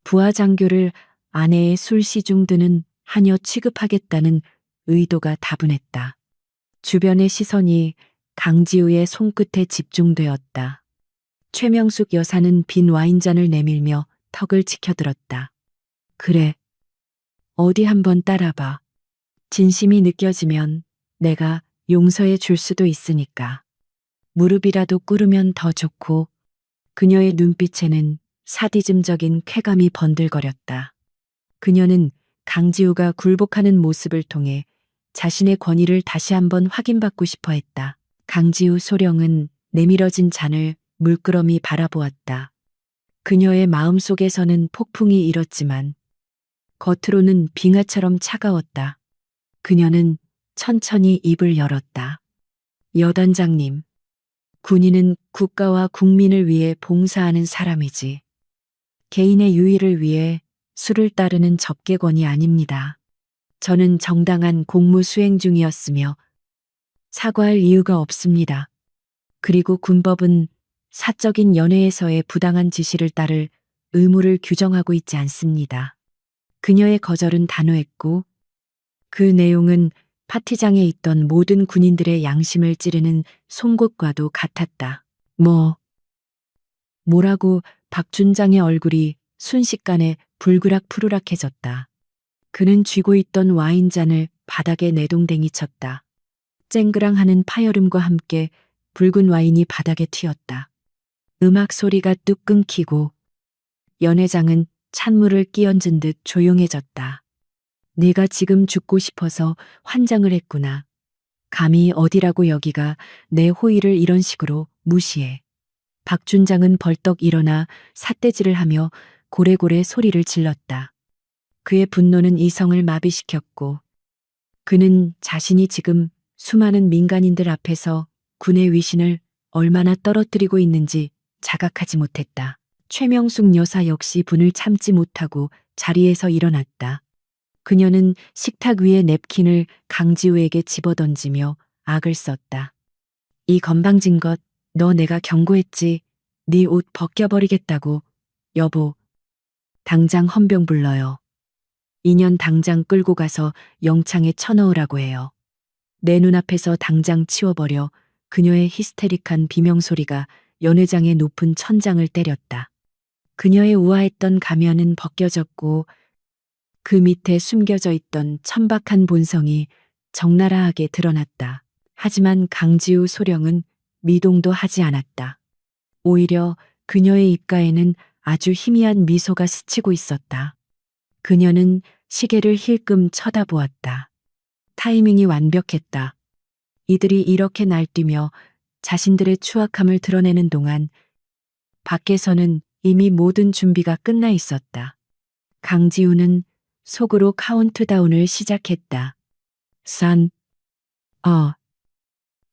[SPEAKER 1] 부하 장교를 아내의 술 시중 드는 하녀 취급하겠다는 의도가 다분했다. 주변의 시선이 강지우의 손끝에 집중되었다. 최명숙 여사는 빈 와인잔을 내밀며 턱을 치켜들었다. 그래. 어디 한번 따라봐. 진심이 느껴지면 내가 용서해 줄 수도 있으니까. 무릎이라도 꿇으면 더 좋고. 그녀의 눈빛에는 사디즘적인 쾌감이 번들거렸다. 그녀는 강지우가 굴복하는 모습을 통해 자신의 권위를 다시 한번 확인받고 싶어 했다. 강지우 소령은 내밀어진 잔을 물끄러미 바라보았다. 그녀의 마음속에서는 폭풍이 일었지만 겉으로는 빙하처럼 차가웠다. 그녀는 천천히 입을 열었다. 여단장님, 군인은 국가와 국민을 위해 봉사하는 사람이지. 개인의 유의를 위해 술을 따르는 접객원이 아닙니다. 저는 정당한 공무 수행 중이었으며 사과할 이유가 없습니다. 그리고 군법은 사적인 연회에서의 부당한 지시를 따를 의무를 규정하고 있지 않습니다. 그녀의 거절은 단호했고 그 내용은 파티장에 있던 모든 군인들의 양심을 찌르는 송곳과도 같았다. 뭐라고 박준장의 얼굴이 순식간에 불그락푸르락해졌다. 그는 쥐고 있던 와인잔을 바닥에 내동댕이 쳤다. 쨍그랑하는 파열음과 함께 붉은 와인이 바닥에 튀었다. 음악 소리가 뚝 끊기고 연회장은 찬물을 끼얹은 듯 조용해졌다. 네가 지금 죽고 싶어서 환장을 했구나. 감히 어디라고 여기가 내 호의를 이런 식으로 무시해. 박준장은 벌떡 일어나 삿대질을 하며 고래고래 소리를 질렀다. 그의 분노는 이성을 마비시켰고 그는 자신이 지금 수많은 민간인들 앞에서 군의 위신을 얼마나 떨어뜨리고 있는지 자각하지 못했다. 최명숙 여사 역시 분을 참지 못하고 자리에서 일어났다. 그녀는 식탁 위에 냅킨을 강지우에게 집어던지며 악을 썼다. 이 건방진 것, 너 내가 경고했지. 네 옷 벗겨버리겠다고. 여보, 당장 헌병 불러요. 2년 당장 끌고 가서 영창에 쳐넣으라고 해요. 내 눈앞에서 당장 치워버려. 그녀의 히스테릭한 비명소리가 연회장의 높은 천장을 때렸다. 그녀의 우아했던 가면은 벗겨졌고 그 밑에 숨겨져 있던 천박한 본성이 적나라하게 드러났다. 하지만 강지우 소령은 미동도 하지 않았다. 오히려 그녀의 입가에는 아주 희미한 미소가 스치고 있었다. 그녀는 시계를 힐끔 쳐다보았다. 타이밍이 완벽했다. 이들이 이렇게 날뛰며 자신들의 추악함을 드러내는 동안 밖에서는 이미 모든 준비가 끝나 있었다. 강지우는 속으로 카운트다운을 시작했다. 3,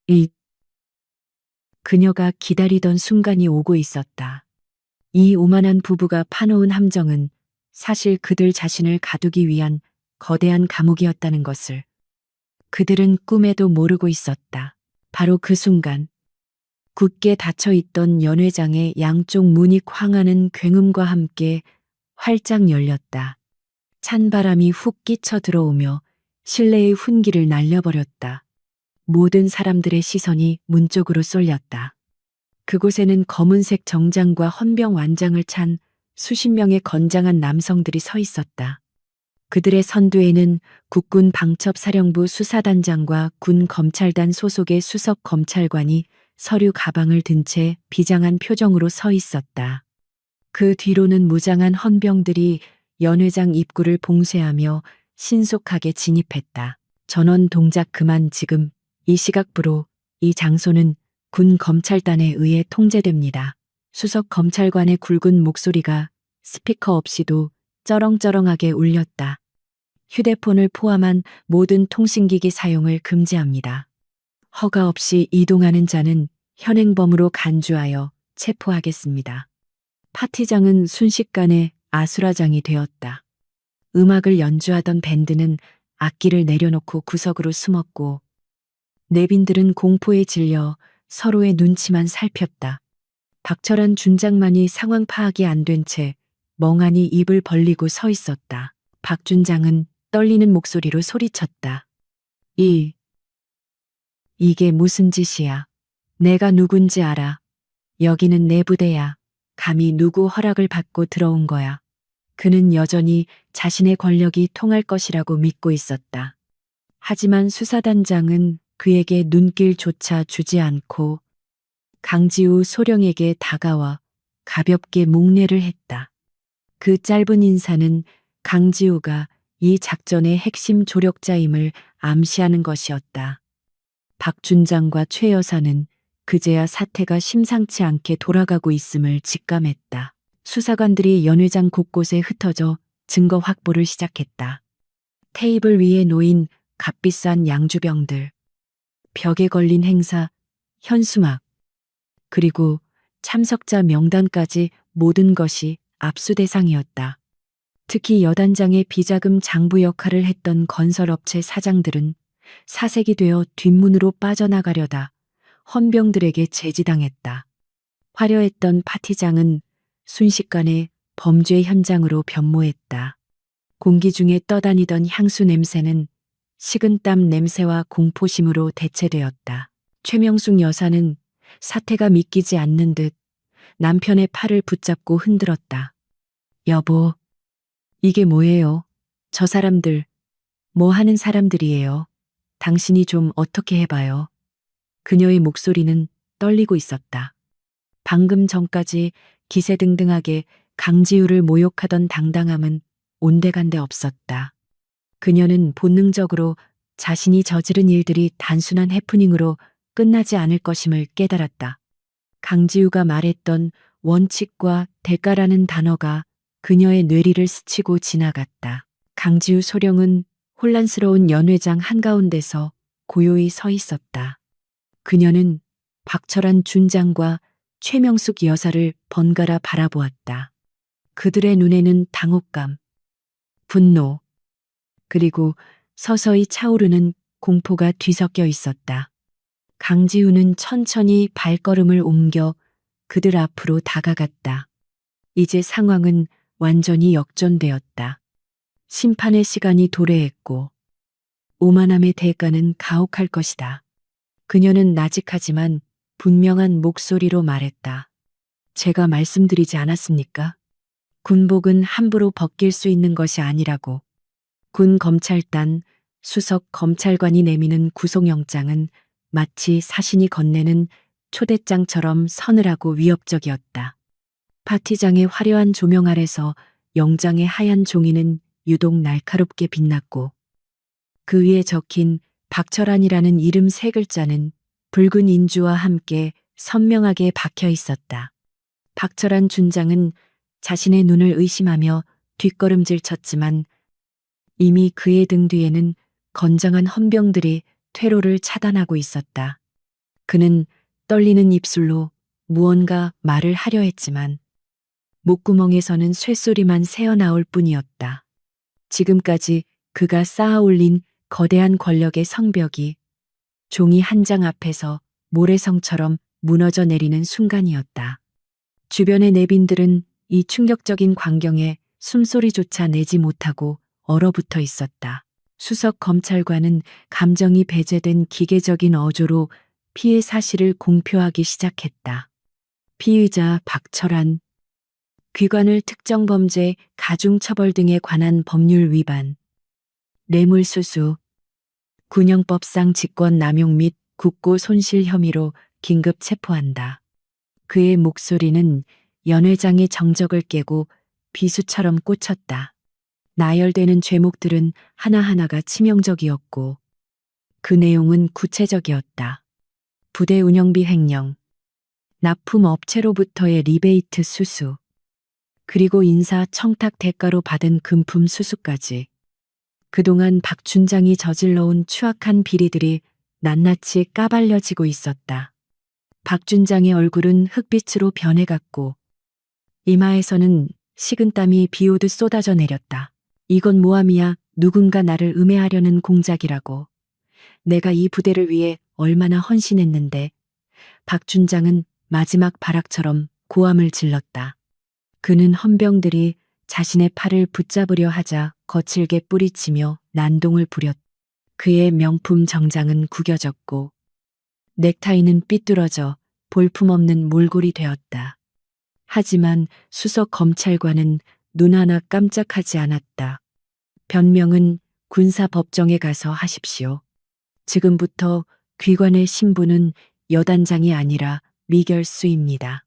[SPEAKER 1] 2, 그녀가 기다리던 순간이 오고 있었다. 이 오만한 부부가 파놓은 함정은 사실 그들 자신을 가두기 위한 거대한 감옥이었다는 것을 그들은 꿈에도 모르고 있었다. 바로 그 순간 굳게 닫혀있던 연회장의 양쪽 문이 쾅하는 굉음과 함께 활짝 열렸다. 찬바람이 훅 끼쳐 들어오며 실내의 훈기를 날려버렸다. 모든 사람들의 시선이 문 쪽으로 쏠렸다. 그곳에는 검은색 정장과 헌병 완장을 찬 수십 명의 건장한 남성들이 서 있었다. 그들의 선두에는 국군 방첩사령부 수사단장과 군 검찰단 소속의 수석 검찰관이 서류 가방을 든 채 비장한 표정으로 서 있었다. 그 뒤로는 무장한 헌병들이 연회장 입구를 봉쇄하며 신속하게 진입했다. 전원 동작 그만. 지금 이 시각부로 이 장소는 군 검찰단에 의해 통제됩니다. 수석 검찰관의 굵은 목소리가 스피커 없이도 쩌렁쩌렁하게 울렸다. 휴대폰을 포함한 모든 통신기기 사용을 금지합니다. 허가 없이 이동하는 자는 현행범으로 간주하여 체포하겠습니다. 파티장은 순식간에 아수라장이 되었다. 음악을 연주하던 밴드는 악기를 내려놓고 구석으로 숨었고 내빈들은 공포에 질려 서로의 눈치만 살폈다. 박철한 준장만이 상황 파악이 안 된 채 멍하니 입을 벌리고 서 있었다. 박 준장은 떨리는 목소리로 소리쳤다. 이게 무슨 짓이야. 내가 누군지 알아. 여기는 내 부대야. 감히 누구 허락을 받고 들어온 거야. 그는 여전히 자신의 권력이 통할 것이라고 믿고 있었다. 하지만 수사단장은 그에게 눈길조차 주지 않고 강지우 소령에게 다가와 가볍게 목례를 했다. 그 짧은 인사는 강지우가 이 작전의 핵심 조력자임을 암시하는 것이었다. 박 준장과 최 여사는 그제야 사태가 심상치 않게 돌아가고 있음을 직감했다. 수사관들이 연회장 곳곳에 흩어져 증거 확보를 시작했다. 테이블 위에 놓인 값비싼 양주병들, 벽에 걸린 행사, 현수막, 그리고 참석자 명단까지 모든 것이 압수 대상이었다. 특히 여단장의 비자금 장부 역할을 했던 건설업체 사장들은 사색이 되어 뒷문으로 빠져나가려다 헌병들에게 제지당했다. 화려했던 파티장은 순식간에 범죄 현장으로 변모했다. 공기 중에 떠다니던 향수 냄새는 식은땀 냄새와 공포심으로 대체되었다. 최명숙 여사는 사태가 믿기지 않는 듯 남편의 팔을 붙잡고 흔들었다. 여보, 이게 뭐예요? 저 사람들, 뭐 하는 사람들이에요? 당신이 좀 어떻게 해봐요. 그녀의 목소리는 떨리고 있었다. 방금 전까지 기세등등하게 강지우를 모욕하던 당당함은 온데간데 없었다. 그녀는 본능적으로 자신이 저지른 일들이 단순한 해프닝으로 끝나지 않을 것임을 깨달았다. 강지우가 말했던 원칙과 대가라는 단어가 그녀의 뇌리를 스치고 지나갔다. 강지우 소령은 혼란스러운 연회장 한가운데서 고요히 서 있었다. 그녀는 박철한 준장과 최명숙 여사를 번갈아 바라보았다. 그들의 눈에는 당혹감, 분노, 그리고 서서히 차오르는 공포가 뒤섞여 있었다. 강지우는 천천히 발걸음을 옮겨 그들 앞으로 다가갔다. 이제 상황은 완전히 역전되었다. 심판의 시간이 도래했고 오만함의 대가는 가혹할 것이다. 그녀는 나직하지만 분명한 목소리로 말했다. 제가 말씀드리지 않았습니까? 군복은 함부로 벗길 수 있는 것이 아니라고. 군 검찰단 수석 검찰관이 내미는 구속영장은 마치 사신이 건네는 초대장처럼 서늘하고 위협적이었다. 파티장의 화려한 조명 아래서 영장의 하얀 종이는 유독 날카롭게 빛났고 그 위에 적힌 박철환이라는 이름 세 글자는 붉은 인주와 함께 선명하게 박혀 있었다. 박철환 준장은 자신의 눈을 의심하며 뒷걸음질 쳤지만 이미 그의 등 뒤에는 건장한 헌병들이 퇴로를 차단하고 있었다. 그는 떨리는 입술로 무언가 말을 하려 했지만 목구멍에서는 쇳소리만 새어나올 뿐이었다. 지금까지 그가 쌓아올린 거대한 권력의 성벽이 종이 한 장 앞에서 모래성처럼 무너져 내리는 순간이었다. 주변의 내빈들은 이 충격적인 광경에 숨소리조차 내지 못하고 얼어붙어 있었다. 수석 검찰관은 감정이 배제된 기계적인 어조로 피해 사실을 공표하기 시작했다. 피의자 박철환, 귀관을 특정 범죄, 가중처벌 등에 관한 법률 위반, 뇌물수수, 군형법상 직권남용 및 국고 손실 혐의로 긴급 체포한다. 그의 목소리는 연회장의 정적을 깨고 비수처럼 꽂혔다. 나열되는 죄목들은 하나하나가 치명적이었고 그 내용은 구체적이었다. 부대 운영비 횡령, 납품 업체로부터의 리베이트 수수, 그리고 인사 청탁 대가로 받은 금품 수수까지. 그동안 박 준장이 저질러온 추악한 비리들이 낱낱이 까발려지고 있었다. 박 준장의 얼굴은 흑빛으로 변해갔고 이마에서는 식은땀이 비오듯 쏟아져 내렸다. 이건 모함이야. 누군가 나를 음해하려는 공작이라고. 내가 이 부대를 위해 얼마나 헌신했는데. 박 준장은 마지막 발악처럼 고함을 질렀다. 그는 헌병들이 자신의 팔을 붙잡으려 하자 거칠게 뿌리치며 난동을 부렸다. 그의 명품 정장은 구겨졌고 넥타이는 삐뚤어져 볼품없는 몰골이 되었다. 하지만 수석 검찰관은 눈 하나 깜짝하지 않았다. 변명은 군사법정에 가서 하십시오. 지금부터 귀관의 신분은 여단장이 아니라 미결수입니다.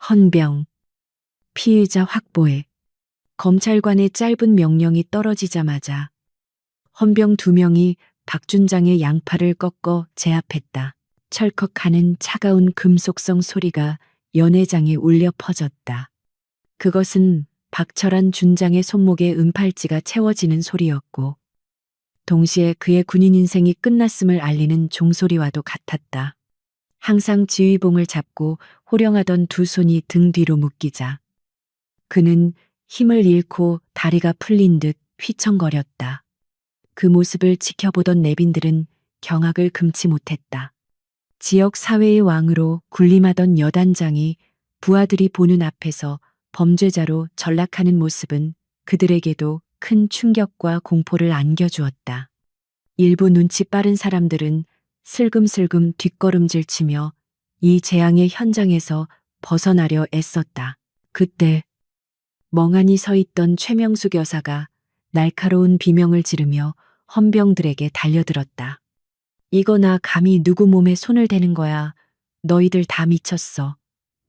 [SPEAKER 1] 헌병, 피의자 확보해. 검찰관의 짧은 명령이 떨어지자마자 헌병 2명이 박준장의 양팔을 꺾어 제압했다. 철컥하는 차가운 금속성 소리가 연회장에 울려 퍼졌다. 그것은 박철환 준장의 손목에 은팔찌가 채워지는 소리였고 동시에 그의 군인 인생이 끝났음을 알리는 종소리와도 같았다. 항상 지휘봉을 잡고 호령하던 두 손이 등 뒤로 묶이자 그는 힘을 잃고 다리가 풀린 듯 휘청거렸다. 그 모습을 지켜보던 내빈들은 경악을 금치 못했다. 지역 사회의 왕으로 군림하던 여단장이 부하들이 보는 앞에서 범죄자로 전락하는 모습은 그들에게도 큰 충격과 공포를 안겨주었다. 일부 눈치 빠른 사람들은 슬금슬금 뒷걸음질 치며 이 재앙의 현장에서 벗어나려 애썼다. 그때 멍하니 서 있던 최명숙 여사가 날카로운 비명을 지르며 헌병들에게 달려들었다. 이거나 감히 누구 몸에 손을 대는 거야. 너희들 다 미쳤어.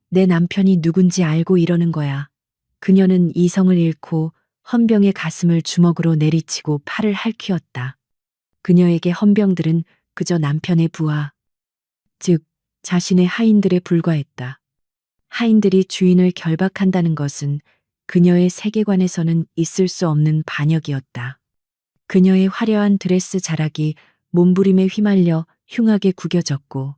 [SPEAKER 1] 내 남편이 누군지 알고 이러는 거야. 그녀는 이성을 잃고 헌병의 가슴을 주먹으로 내리치고 팔을 핥히었다. 그녀에게 헌병들은 그저 남편의 부하, 즉 자신의 하인들에 불과했다. 하인들이 주인을 결박한다는 것은 그녀의 세계관에서는 있을 수 없는 반역이었다. 그녀의 화려한 드레스 자락이 몸부림에 휘말려 흉하게 구겨졌고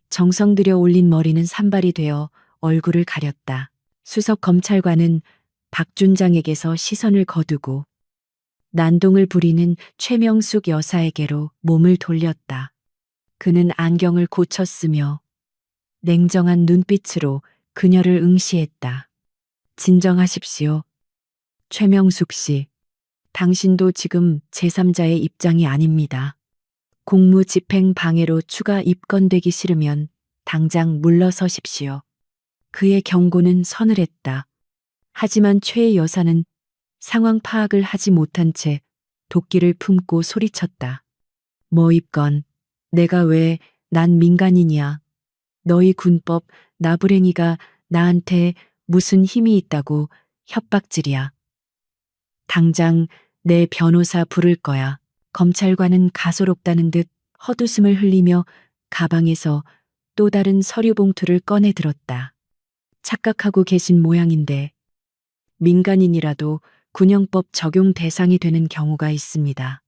[SPEAKER 1] 정성 들여 올린 머리는 산발이 되어 얼굴을 가렸다. 수석 검찰관은 박준장에게서 시선을 거두고 난동을 부리는 최명숙 여사에게로 몸을 돌렸다. 그는 안경을 고쳤으며 냉정한 눈빛으로 그녀를 응시했다. 진정하십시오. 최명숙 씨, 당신도 지금 제3자의 입장이 아닙니다. 공무집행 방해로 추가 입건되기 싫으면 당장 물러서십시오. 그의 경고는 서늘했다. 하지만 최 여사는 상황 파악을 하지 못한 채 도끼를 품고 소리쳤다. 뭐 입건, 내가 왜, 난 민간인이야. 너희 군법, 나부랭이가 나한테 무슨 힘이 있다고 협박질이야. 당장 내 변호사 부를 거야. 검찰관은 가소롭다는 듯 헛웃음을 흘리며 가방에서 또 다른 서류 봉투를 꺼내 들었다. 착각하고 계신 모양인데 민간인이라도 군형법 적용 대상이 되는 경우가 있습니다.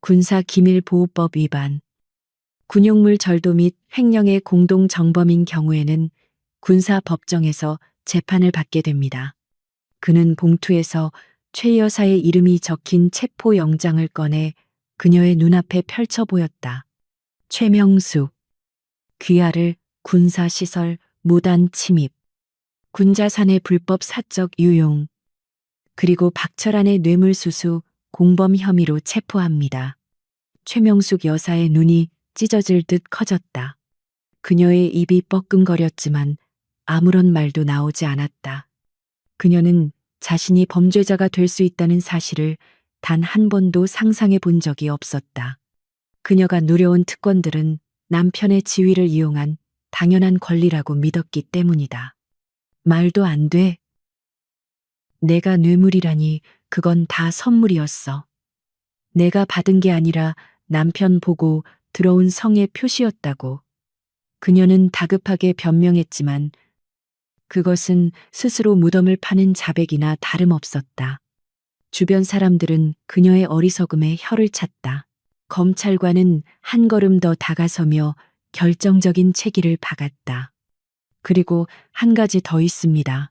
[SPEAKER 1] 군사기밀보호법 위반, 군용물 절도 및 횡령의 공동 정범인 경우에는 군사법정에서 재판을 받게 됩니다. 그는 봉투에서 최 여사의 이름이 적힌 체포영장을 꺼내 그녀의 눈앞에 펼쳐 보였다. 최명숙, 귀하를 군사시설 무단 침입, 군자산의 불법 사적 유용, 그리고 박철안의 뇌물수수 공범 혐의로 체포합니다. 최명숙 여사의 눈이 찢어질 듯 커졌다. 그녀의 입이 뻐끔거렸지만 아무런 말도 나오지 않았다. 그녀는 자신이 범죄자가 될 수 있다는 사실을 단 한 번도 상상해 본 적이 없었다. 그녀가 누려온 특권들은 남편의 지위를 이용한 당연한 권리라고 믿었기 때문이다. 말도 안 돼. 내가 뇌물이라니 그건 다 선물이었어. 내가 받은 게 아니라 남편 보고 들어온 성의 표시였다고. 그녀는 다급하게 변명했지만 그것은 스스로 무덤을 파는 자백이나 다름없었다. 주변 사람들은 그녀의 어리석음에 혀를 찼다. 검찰관은 한 걸음 더 다가서며 결정적인 채기를 박았다. 그리고 한 가지 더 있습니다.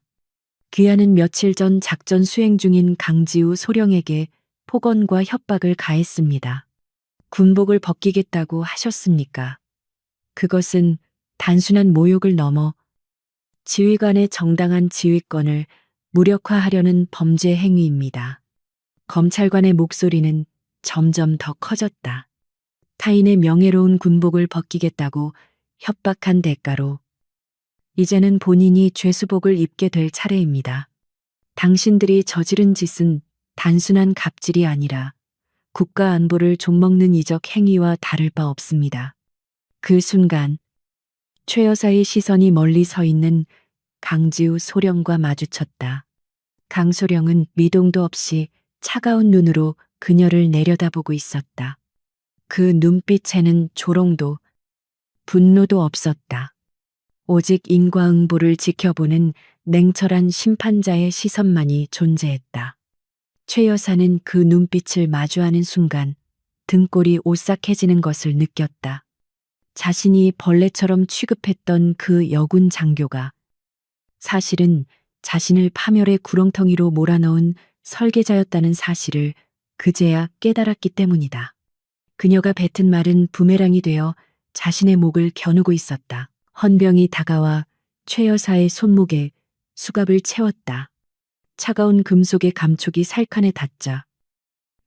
[SPEAKER 1] 귀하는 며칠 전 작전 수행 중인 강지우 소령에게 폭언과 협박을 가했습니다. 군복을 벗기겠다고 하셨습니까? 그것은 단순한 모욕을 넘어 지휘관의 정당한 지휘권을 무력화하려는 범죄 행위입니다. 검찰관의 목소리는 점점 더 커졌다. 타인의 명예로운 군복을 벗기겠다고 협박한 대가로 이제는 본인이 죄수복을 입게 될 차례입니다. 당신들이 저지른 짓은 단순한 갑질이 아니라 국가 안보를 좀먹는 이적 행위와 다를 바 없습니다. 그 순간 최 여사의 시선이 멀리 서 있는 강지우 소령과 마주쳤다. 강 소령은 미동도 없이 차가운 눈으로 그녀를 내려다보고 있었다. 그 눈빛에는 조롱도 분노도 없었다. 오직 인과응보를 지켜보는 냉철한 심판자의 시선만이 존재했다. 최 여사는 그 눈빛을 마주하는 순간 등골이 오싹해지는 것을 느꼈다. 자신이 벌레처럼 취급했던 그 여군 장교가 사실은 자신을 파멸의 구렁텅이로 몰아넣은 설계자였다는 사실을 그제야 깨달았기 때문이다. 그녀가 뱉은 말은 부메랑이 되어 자신의 목을 겨누고 있었다. 헌병이 다가와 최 여사의 손목에 수갑을 채웠다. 차가운 금속의 감촉이 살칸에 닿자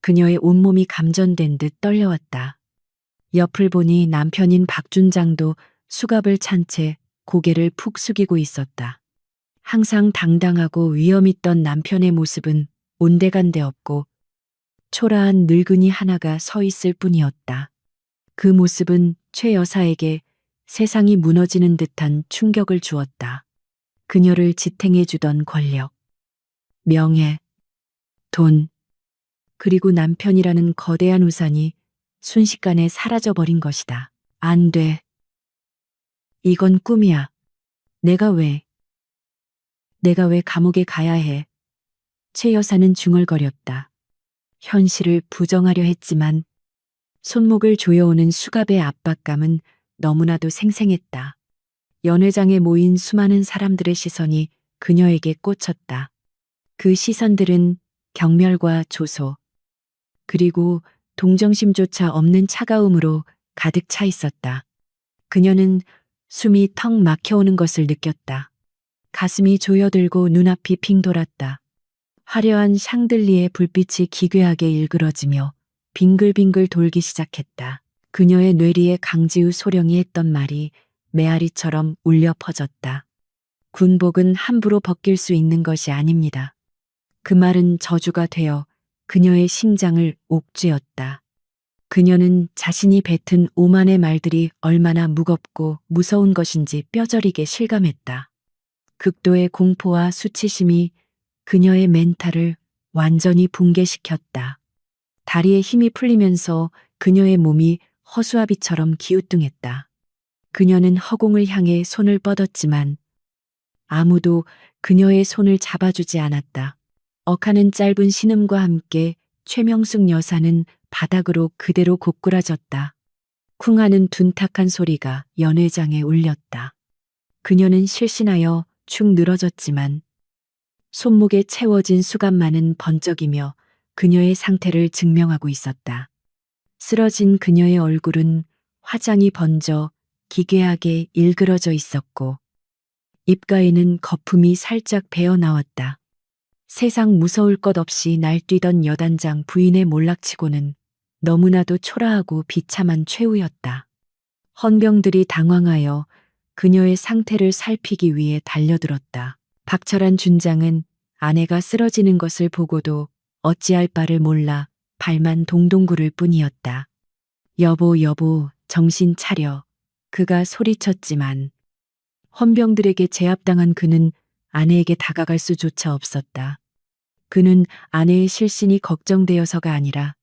[SPEAKER 1] 그녀의 온몸이 감전된 듯 떨려왔다. 옆을 보니 남편인 박준장도 수갑을 찬 채 고개를 푹 숙이고 있었다. 항상 당당하고 위엄 있던 남편의 모습은 온데간데 없고 초라한 늙은이 하나가 서 있을 뿐이었다. 그 모습은 최 여사에게 세상이 무너지는 듯한 충격을 주었다. 그녀를 지탱해 주던 권력, 명예, 돈, 그리고 남편이라는 거대한 우산이 순식간에 사라져버린 것이다. 안 돼. 이건 꿈이야. 내가 왜 감옥에 가야 해. 최 여사는 중얼거렸다. 현실을 부정하려 했지만 손목을 조여오는 수갑의 압박감은 너무나도 생생했다. 연회장에 모인 수많은 사람들의 시선이 그녀에게 꽂혔다. 그 시선들은 경멸과 조소, 그리고 동정심조차 없는 차가움으로 가득 차 있었다. 그녀는 숨이 턱 막혀오는 것을 느꼈다. 가슴이 조여들고 눈앞이 핑 돌았다. 화려한 샹들리에 불빛이 기괴하게 일그러지며 빙글빙글 돌기 시작했다. 그녀의 뇌리에 강지우 소령이 했던 말이 메아리처럼 울려 퍼졌다. 군복은 함부로 벗길 수 있는 것이 아닙니다. 그 말은 저주가 되어 그녀의 심장을 옥죄었다. 그녀는 자신이 뱉은 오만의 말들이 얼마나 무겁고 무서운 것인지 뼈저리게 실감했다. 극도의 공포와 수치심이 그녀의 멘탈을 완전히 붕괴시켰다. 다리에 힘이 풀리면서 그녀의 몸이 허수아비처럼 기우뚱했다. 그녀는 허공을 향해 손을 뻗었지만 아무도 그녀의 손을 잡아주지 않았다. 억하는 짧은 신음과 함께 최명숙 여사는 바닥으로 그대로 고꾸라졌다. 쿵 하는 둔탁한 소리가 연회장에 울렸다. 그녀는 실신하여 축 늘어졌지만 손목에 채워진 수갑만은 번쩍이며 그녀의 상태를 증명하고 있었다. 쓰러진 그녀의 얼굴은 화장이 번져 기괴하게 일그러져 있었고 입가에는 거품이 살짝 배어 나왔다. 세상 무서울 것 없이 날뛰던 여단장 부인의 몰락치고는 너무나도 초라하고 비참한 최후였다. 헌병들이 당황하여 그녀의 상태를 살피기 위해 달려들었다. 박철한 준장은 아내가 쓰러지는 것을 보고도 어찌할 바를 몰라 발만 동동 구를 뿐이었다. 여보, 여보, 정신 차려. 그가 소리쳤지만 헌병들에게 제압당한 그는 아내에게 다가갈 수조차 없었다. 그는 아내의 실신이 걱정되어서가 아니라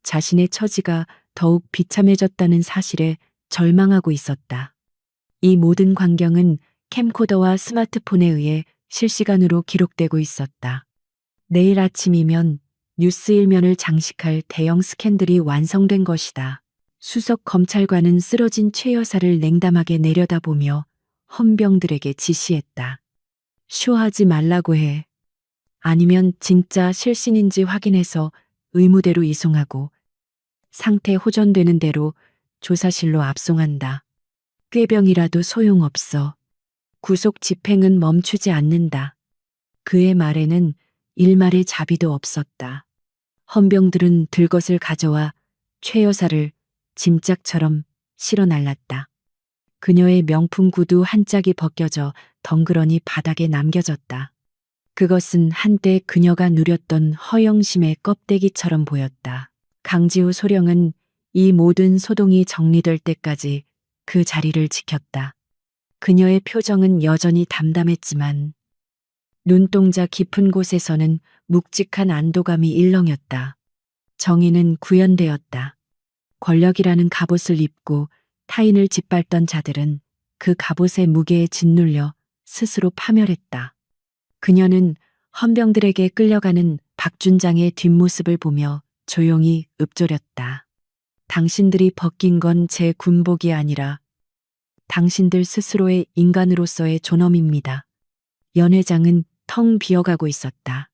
[SPEAKER 1] 자신의 처지가 더욱 비참해졌다는 사실에 절망하고 있었다. 이 모든 광경은 캠코더와 스마트폰에 의해 실시간으로 기록되고 있었다. 내일 아침이면 뉴스 일면을 장식할 대형 스캔들이 완성된 것이다. 수석 검찰관은 쓰러진 최 여사를 냉담하게 내려다보며 헌병들에게 지시했다. 쇼하지 말라고 해. 아니면 진짜 실신인지 확인해서 의무대로 이송하고 상태 호전되는 대로 조사실로 압송한다. 꾀병이라도 소용없어. 구속 집행은 멈추지 않는다. 그의 말에는 일말의 자비도 없었다. 헌병들은 들것을 가져와 최 여사를 짐짝처럼 실어 날랐다. 그녀의 명품 구두 한 짝이 벗겨져 덩그러니 바닥에 남겨졌다. 그것은 한때 그녀가 누렸던 허영심의 껍데기처럼 보였다. 강지우 소령은 이 모든 소동이 정리될 때까지 그 자리를 지켰다. 그녀의 표정은 여전히 담담했지만 눈동자 깊은 곳에서는 묵직한 안도감이 일렁였다. 정의는 구현되었다. 권력이라는 갑옷을 입고 타인을 짓밟던 자들은 그 갑옷의 무게에 짓눌려 스스로 파멸했다. 그녀는 헌병들에게 끌려가는 박준장의 뒷모습을 보며 조용히 읊조렸다. 당신들이 벗긴 건 제 군복이 아니라 당신들 스스로의 인간으로서의 존엄입니다. 연회장은 텅 비어가고 있었다.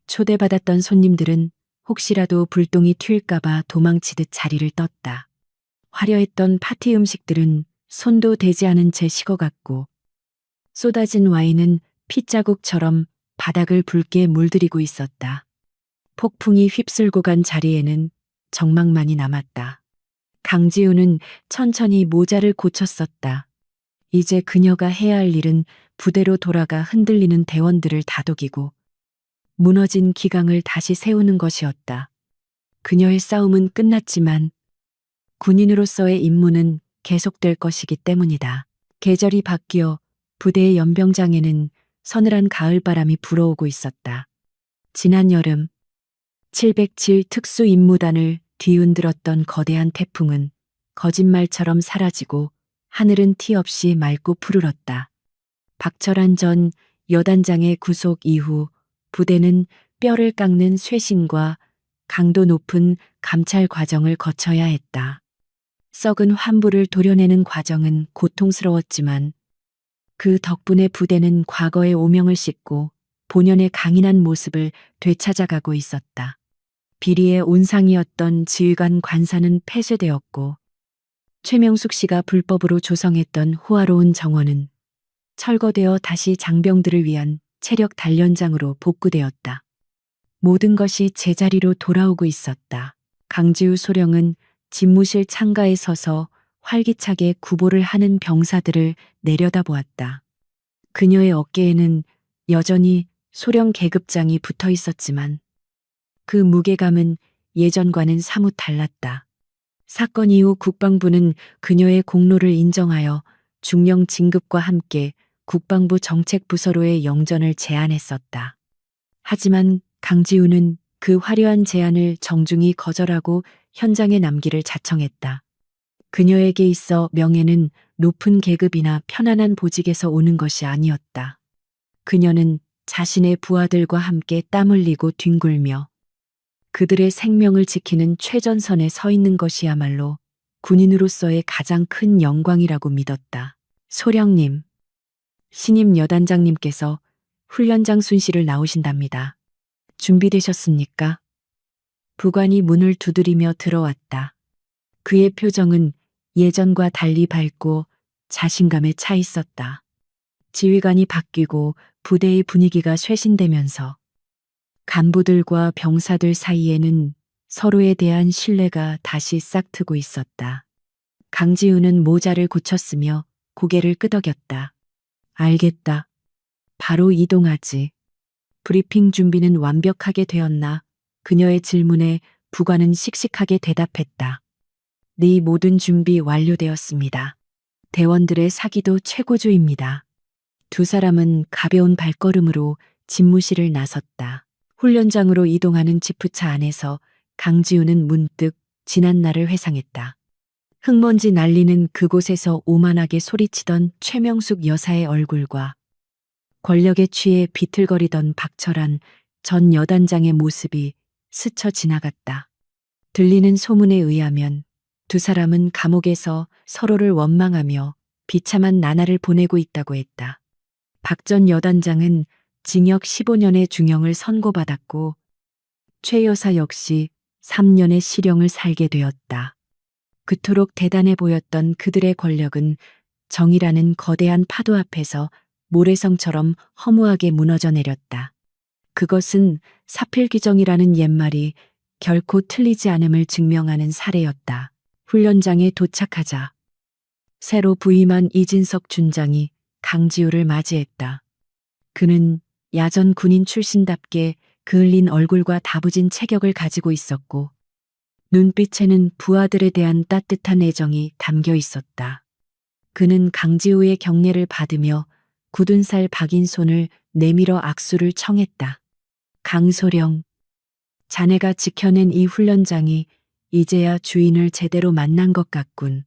[SPEAKER 1] 초대받았던 손님들은 혹시라도 불똥이 튈까봐 도망치듯 자리를 떴다. 화려했던 파티 음식들은 손도 대지 않은 채 식어갔고 쏟아진 와인은 핏자국처럼 바닥을 붉게 물들이고 있었다. 폭풍이 휩쓸고 간 자리에는 정막만이 남았다. 강지우는 천천히 모자를 고쳤었다. 이제 그녀가 해야 할 일은 부대로 돌아가 흔들리는 대원들을 다독이고 무너진 기강을 다시 세우는 것이었다. 그녀의 싸움은 끝났지만 군인으로서의 임무는 계속될 것이기 때문이다. 계절이 바뀌어 부대의 연병장에는 서늘한 가을바람이 불어오고 있었다. 지난 여름 707 특수임무단을 뒤흔들었던 거대한 태풍은 거짓말처럼 사라지고 하늘은 티 없이 맑고 푸르렀다. 박철한 전 여단장의 구속 이후 부대는 뼈를 깎는 쇄신과 강도 높은 감찰 과정을 거쳐야 했다. 썩은 환부를 도려내는 과정은 고통스러웠지만 그 덕분에 부대는 과거의 오명을 씻고 본연의 강인한 모습을 되찾아가고 있었다. 비리의 온상이었던 지휘관 관사는 폐쇄되었고 최명숙 씨가 불법으로 조성했던 호화로운 정원은 철거되어 다시 장병들을 위한 체력 단련장으로 복구되었다. 모든 것이 제자리로 돌아오고 있었다. 강지우 소령은 집무실 창가에 서서 활기차게 구보를 하는 병사들을 내려다보았다. 그녀의 어깨에는 여전히 소령 계급장이 붙어 있었지만 그 무게감은 예전과는 사뭇 달랐다. 사건 이후 국방부는 그녀의 공로를 인정하여 중령 진급과 함께 국방부 정책부서로의 영전을 제안했었다. 하지만 강지우는 그 화려한 제안을 정중히 거절하고 현장에 남기를 자청했다. 그녀에게 있어 명예는 높은 계급이나 편안한 보직에서 오는 것이 아니었다. 그녀는 자신의 부하들과 함께 땀 흘리고 뒹굴며 그들의 생명을 지키는 최전선에 서 있는 것이야말로 군인으로서의 가장 큰 영광이라고 믿었다. 소령님, 신임 여단장님께서 훈련장 순시를 나오신답니다. 준비되셨습니까? 부관이 문을 두드리며 들어왔다. 그의 표정은 예전과 달리 밝고 자신감에 차 있었다. 지휘관이 바뀌고 부대의 분위기가 쇄신되면서 간부들과 병사들 사이에는 서로에 대한 신뢰가 다시 싹트고 있었다. 강지우는 모자를 고쳤으며 고개를 끄덕였다. 알겠다. 바로 이동하지. 브리핑 준비는 완벽하게 되었나? 그녀의 질문에 부관은 씩씩하게 대답했다. 네 모든 준비 완료되었습니다. 대원들의 사기도 최고조입니다. 두 사람은 가벼운 발걸음으로 집무실을 나섰다. 훈련장으로 이동하는 지프차 안에서 강지우는 문득 지난 날을 회상했다. 흙먼지 날리는 그곳에서 오만하게 소리치던 최명숙 여사의 얼굴과 권력에 취해 비틀거리던 박철한 전 여단장의 모습이 스쳐 지나갔다. 들리는 소문에 의하면 두 사람은 감옥에서 서로를 원망하며 비참한 나날을 보내고 있다고 했다. 박 전 여단장은 징역 15년의 중형을 선고받았고 최 여사 역시 3년의 실형을 살게 되었다. 그토록 대단해 보였던 그들의 권력은 정이라는 거대한 파도 앞에서 모래성처럼 허무하게 무너져 내렸다. 그것은 사필규정이라는 옛말이 결코 틀리지 않음을 증명하는 사례였다. 훈련장에 도착하자 새로 부임한 이진석 준장이 강지우를 맞이했다. 그는 야전 군인 출신답게 그을린 얼굴과 다부진 체격을 가지고 있었고 눈빛에는 부하들에 대한 따뜻한 애정이 담겨 있었다. 그는 강지우의 격려를 받으며 굳은 살 박인 손을 내밀어 악수를 청했다. 강소령, 자네가 지켜낸 이 훈련장이 이제야 주인을 제대로 만난 것 같군.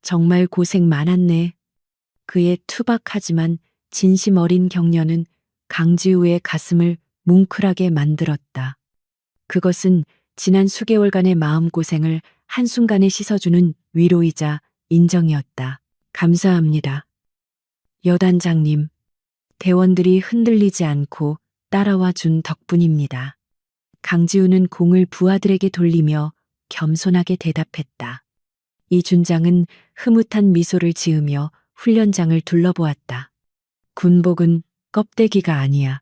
[SPEAKER 1] 정말 고생 많았네. 그의 투박하지만 진심 어린 격려는 강지우의 가슴을 뭉클하게 만들었다. 그것은 지난 수개월간의 마음고생을 한순간에 씻어주는 위로이자 인정이었다. 감사합니다. 여단장님, 대원들이 흔들리지 않고 따라와 준 덕분입니다. 강지우는 공을 부하들에게 돌리며 겸손하게 대답했다. 이 준장은 흐뭇한 미소를 지으며 훈련장을 둘러보았다. 군복은 껍데기가 아니야.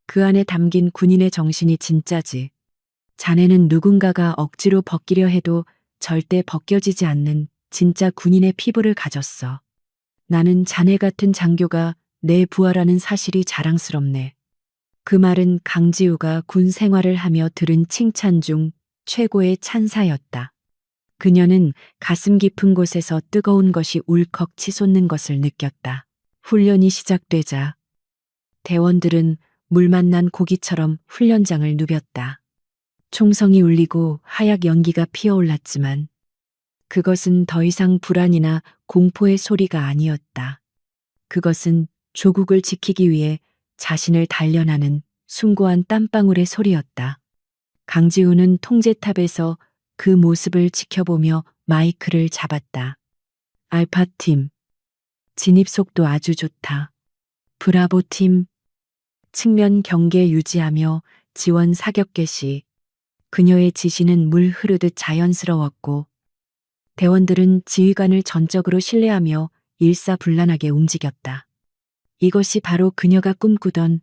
[SPEAKER 1] 그 안에 담긴 군인의 정신이 진짜지. 자네는 누군가가 억지로 벗기려 해도 절대 벗겨지지 않는 진짜 군인의 피부를 가졌어. 나는 자네 같은 장교가 내 부하라는 사실이 자랑스럽네. 그 말은 강지우가 군 생활을 하며 들은 칭찬 중 최고의 찬사였다. 그녀는 가슴 깊은 곳에서 뜨거운 것이 울컥 치솟는 것을 느꼈다. 훈련이 시작되자 대원들은 물 만난 고기처럼 훈련장을 누볐다. 총성이 울리고 하약 연기가 피어올랐지만 그것은 더 이상 불안이나 공포의 소리가 아니었다. 그것은 조국을 지키기 위해 자신을 단련하는 숭고한 땀방울의 소리였다. 강지우는 통제탑에서 그 모습을 지켜보며 마이크를 잡았다. 알파팀, 진입 속도 아주 좋다. 브라보팀, 측면 경계 유지하며 지원 사격 개시. 그녀의 지시는 물 흐르듯 자연스러웠고 대원들은 지휘관을 전적으로 신뢰하며 일사불란하게 움직였다. 이것이 바로 그녀가 꿈꾸던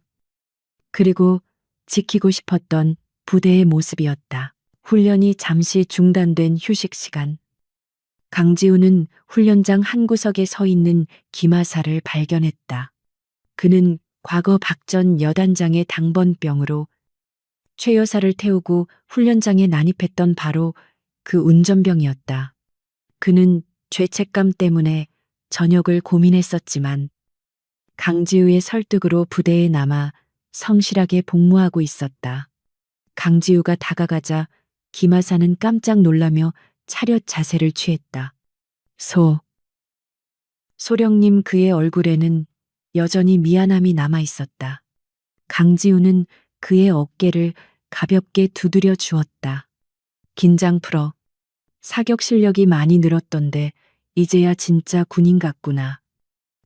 [SPEAKER 1] 그리고 지키고 싶었던 부대의 모습이었다. 훈련이 잠시 중단된 휴식 시간. 강지우는 훈련장 한 구석에 서 있는 김하사를 발견했다. 그는 과거 박전 여단장의 당번병으로 최 여사를 태우고 훈련장에 난입했던 바로 그 운전병이었다. 그는 죄책감 때문에 전역을 고민했었지만 강지우의 설득으로 부대에 남아 성실하게 복무하고 있었다. 강지우가 다가가자 김하사는 깜짝 놀라며 차렷 자세를 취했다. 소령님, 그의 얼굴에는 여전히 미안함이 남아 있었다. 강지우는 그의 어깨를 가볍게 두드려 주었다. 긴장 풀어. 사격 실력이 많이 늘었던데 이제야 진짜 군인 같구나.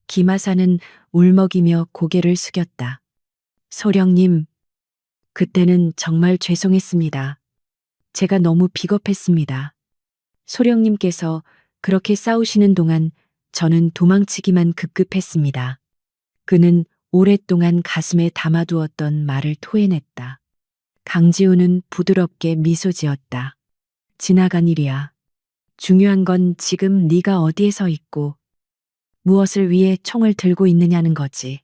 [SPEAKER 1] 김하사는 울먹이며 고개를 숙였다. 소령님, 그때는 정말 죄송했습니다. 제가 너무 비겁했습니다. 소령님께서 그렇게 싸우시는 동안 저는 도망치기만 급급했습니다. 그는 오랫동안 가슴에 담아두었던 말을 토해냈다. 강지우는 부드럽게 미소 지었다. 지나간 일이야. 중요한 건 지금 네가 어디에 서 있고 무엇을 위해 총을 들고 있느냐는 거지.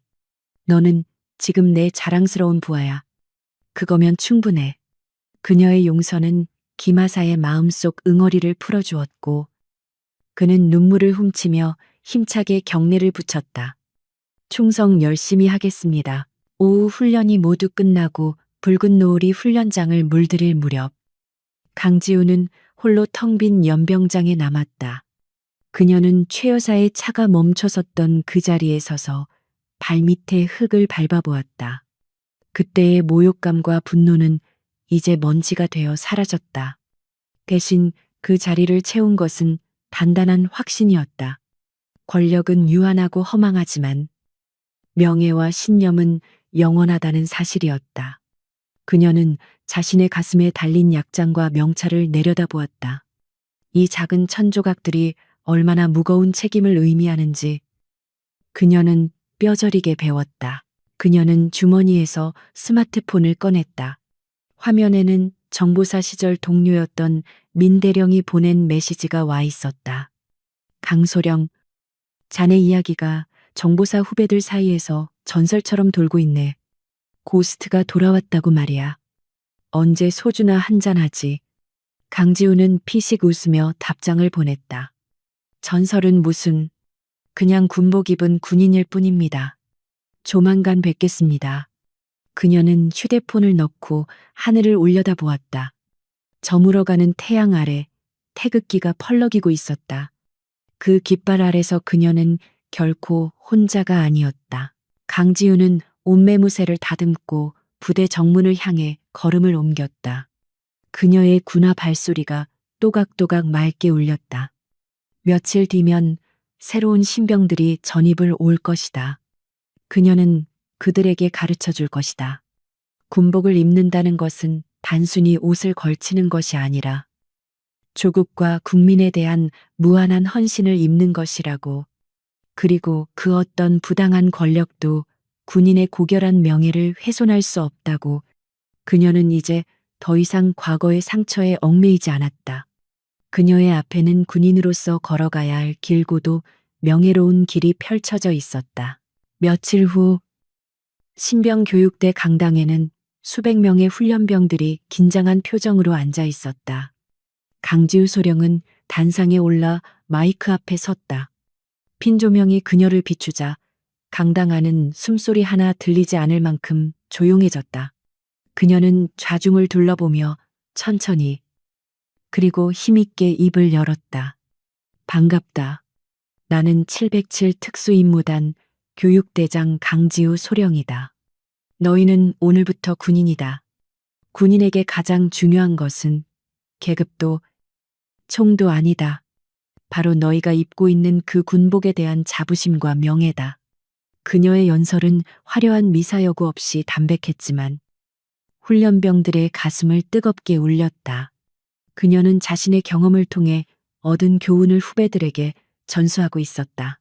[SPEAKER 1] 너는 지금 내 자랑스러운 부하야. 그거면 충분해. 그녀의 용서는 김하사의 마음속 응어리를 풀어주었고 그는 눈물을 훔치며 힘차게 경례를 붙였다. 충성 열심히 하겠습니다. 오후 훈련이 모두 끝나고 붉은 노을이 훈련장을 물들일 무렵 강지우는 홀로 텅 빈 연병장에 남았다. 그녀는 최 여사의 차가 멈춰섰던 그 자리에 서서 발밑에 흙을 밟아보았다. 그때의 모욕감과 분노는 이제 먼지가 되어 사라졌다. 대신 그 자리를 채운 것은 단단한 확신이었다. 권력은 유한하고 허망하지만 명예와 신념은 영원하다는 사실이었다. 그녀는 자신의 가슴에 달린 약장과 명찰을 내려다보았다. 이 작은 천조각들이 얼마나 무거운 책임을 의미하는지 그녀는 뼈저리게 배웠다. 그녀는 주머니에서 스마트폰을 꺼냈다. 화면에는 정보사 시절 동료였던 민대령이 보낸 메시지가 와 있었다. 강소령, 자네 이야기가 정보사 후배들 사이에서 전설처럼 돌고 있네. 고스트가 돌아왔다고 말이야. 언제 소주나 한잔하지? 강지우는 피식 웃으며 답장을 보냈다. 전설은 무슨, 그냥 군복 입은 군인일 뿐입니다. 조만간 뵙겠습니다. 그녀는 휴대폰을 넣고 하늘을 올려다보았다. 저물어가는 태양 아래 태극기가 펄럭이고 있었다. 그 깃발 아래서 그녀는 결코 혼자가 아니었다. 강지우는 옷매무새를 다듬고 부대 정문을 향해 걸음을 옮겼다. 그녀의 군화 발소리가 또각또각 맑게 울렸다. 며칠 뒤면 새로운 신병들이 전입을 올 것이다. 그녀는 그들에게 가르쳐 줄 것이다. 군복을 입는다는 것은 단순히 옷을 걸치는 것이 아니라 조국과 국민에 대한 무한한 헌신을 입는 것이라고. 그리고 그 어떤 부당한 권력도 군인의 고결한 명예를 훼손할 수 없다고. 그녀는 이제 더 이상 과거의 상처에 얽매이지 않았다. 그녀의 앞에는 군인으로서 걸어가야 할 길고도 명예로운 길이 펼쳐져 있었다. 며칠 후 신병 교육대 강당에는 수백 명의 훈련병들이 긴장한 표정으로 앉아 있었다. 강지우 소령은 단상에 올라 마이크 앞에 섰다. 핀 조명이 그녀를 비추자 강당 안은 숨소리 하나 들리지 않을 만큼 조용해졌다. 그녀는 좌중을 둘러보며 천천히 그리고 힘있게 입을 열었다. 반갑다. 나는 707 특수임무단 교육대장 강지우 소령이다. 너희는 오늘부터 군인이다. 군인에게 가장 중요한 것은 계급도 총도 아니다. 바로 너희가 입고 있는 그 군복에 대한 자부심과 명예다. 그녀의 연설은 화려한 미사여구 없이 담백했지만 훈련병들의 가슴을 뜨겁게 울렸다. 그녀는 자신의 경험을 통해 얻은 교훈을 후배들에게 전수하고 있었다.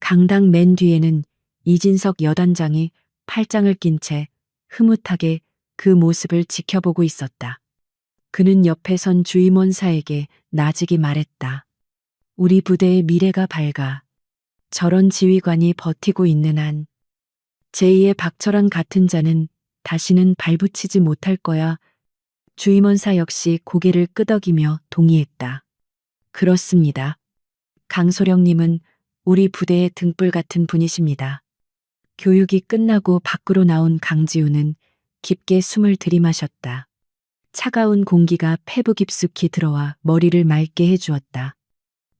[SPEAKER 1] 강당 맨 뒤에는 이진석 여단장이 팔짱을 낀 채 흐뭇하게 그 모습을 지켜보고 있었다. 그는 옆에 선 주임원사에게 나직이 말했다. 우리 부대의 미래가 밝아. 저런 지휘관이 버티고 있는 한 제2의 박철환 같은 자는 다시는 발붙이지 못할 거야. 주임원사 역시 고개를 끄덕이며 동의했다. 그렇습니다. 강소령님은 우리 부대의 등불 같은 분이십니다. 교육이 끝나고 밖으로 나온 강지우는 깊게 숨을 들이마셨다. 차가운 공기가 폐부 깊숙이 들어와 머리를 맑게 해주었다.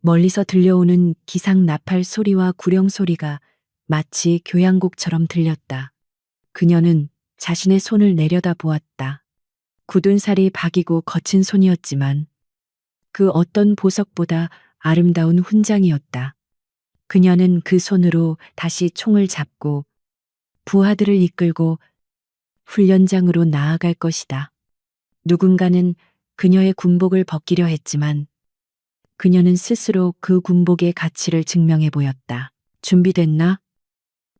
[SPEAKER 1] 멀리서 들려오는 기상 나팔 소리와 구령 소리가 마치 교향곡처럼 들렸다. 그녀는 자신의 손을 내려다 보았다. 굳은 살이 박이고 거친 손이었지만 그 어떤 보석보다 아름다운 훈장이었다. 그녀는 그 손으로 다시 총을 잡고 부하들을 이끌고 훈련장으로 나아갈 것이다. 누군가는 그녀의 군복을 벗기려 했지만 그녀는 스스로 그 군복의 가치를 증명해 보였다. 준비됐나?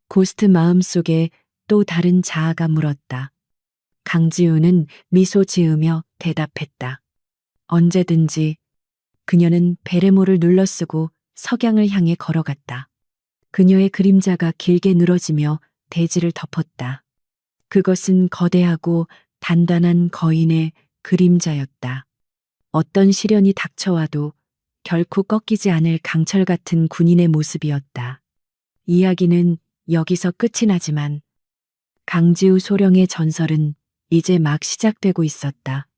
[SPEAKER 1] 고스트 마음속에 또 다른 자아가 물었다. 강지우는 미소 지으며 대답했다. 언제든지. 그녀는 베레모를 눌러쓰고 석양을 향해 걸어갔다. 그녀의 그림자가 길게 늘어지며 대지를 덮었다. 그것은 거대하고 단단한 거인의 그림자였다. 어떤 시련이 닥쳐와도 결코 꺾이지 않을 강철 같은 군인의 모습이었다. 이야기는 여기서 끝이 나지만 강지우 소령의 전설은 이제 막 시작되고 있었다.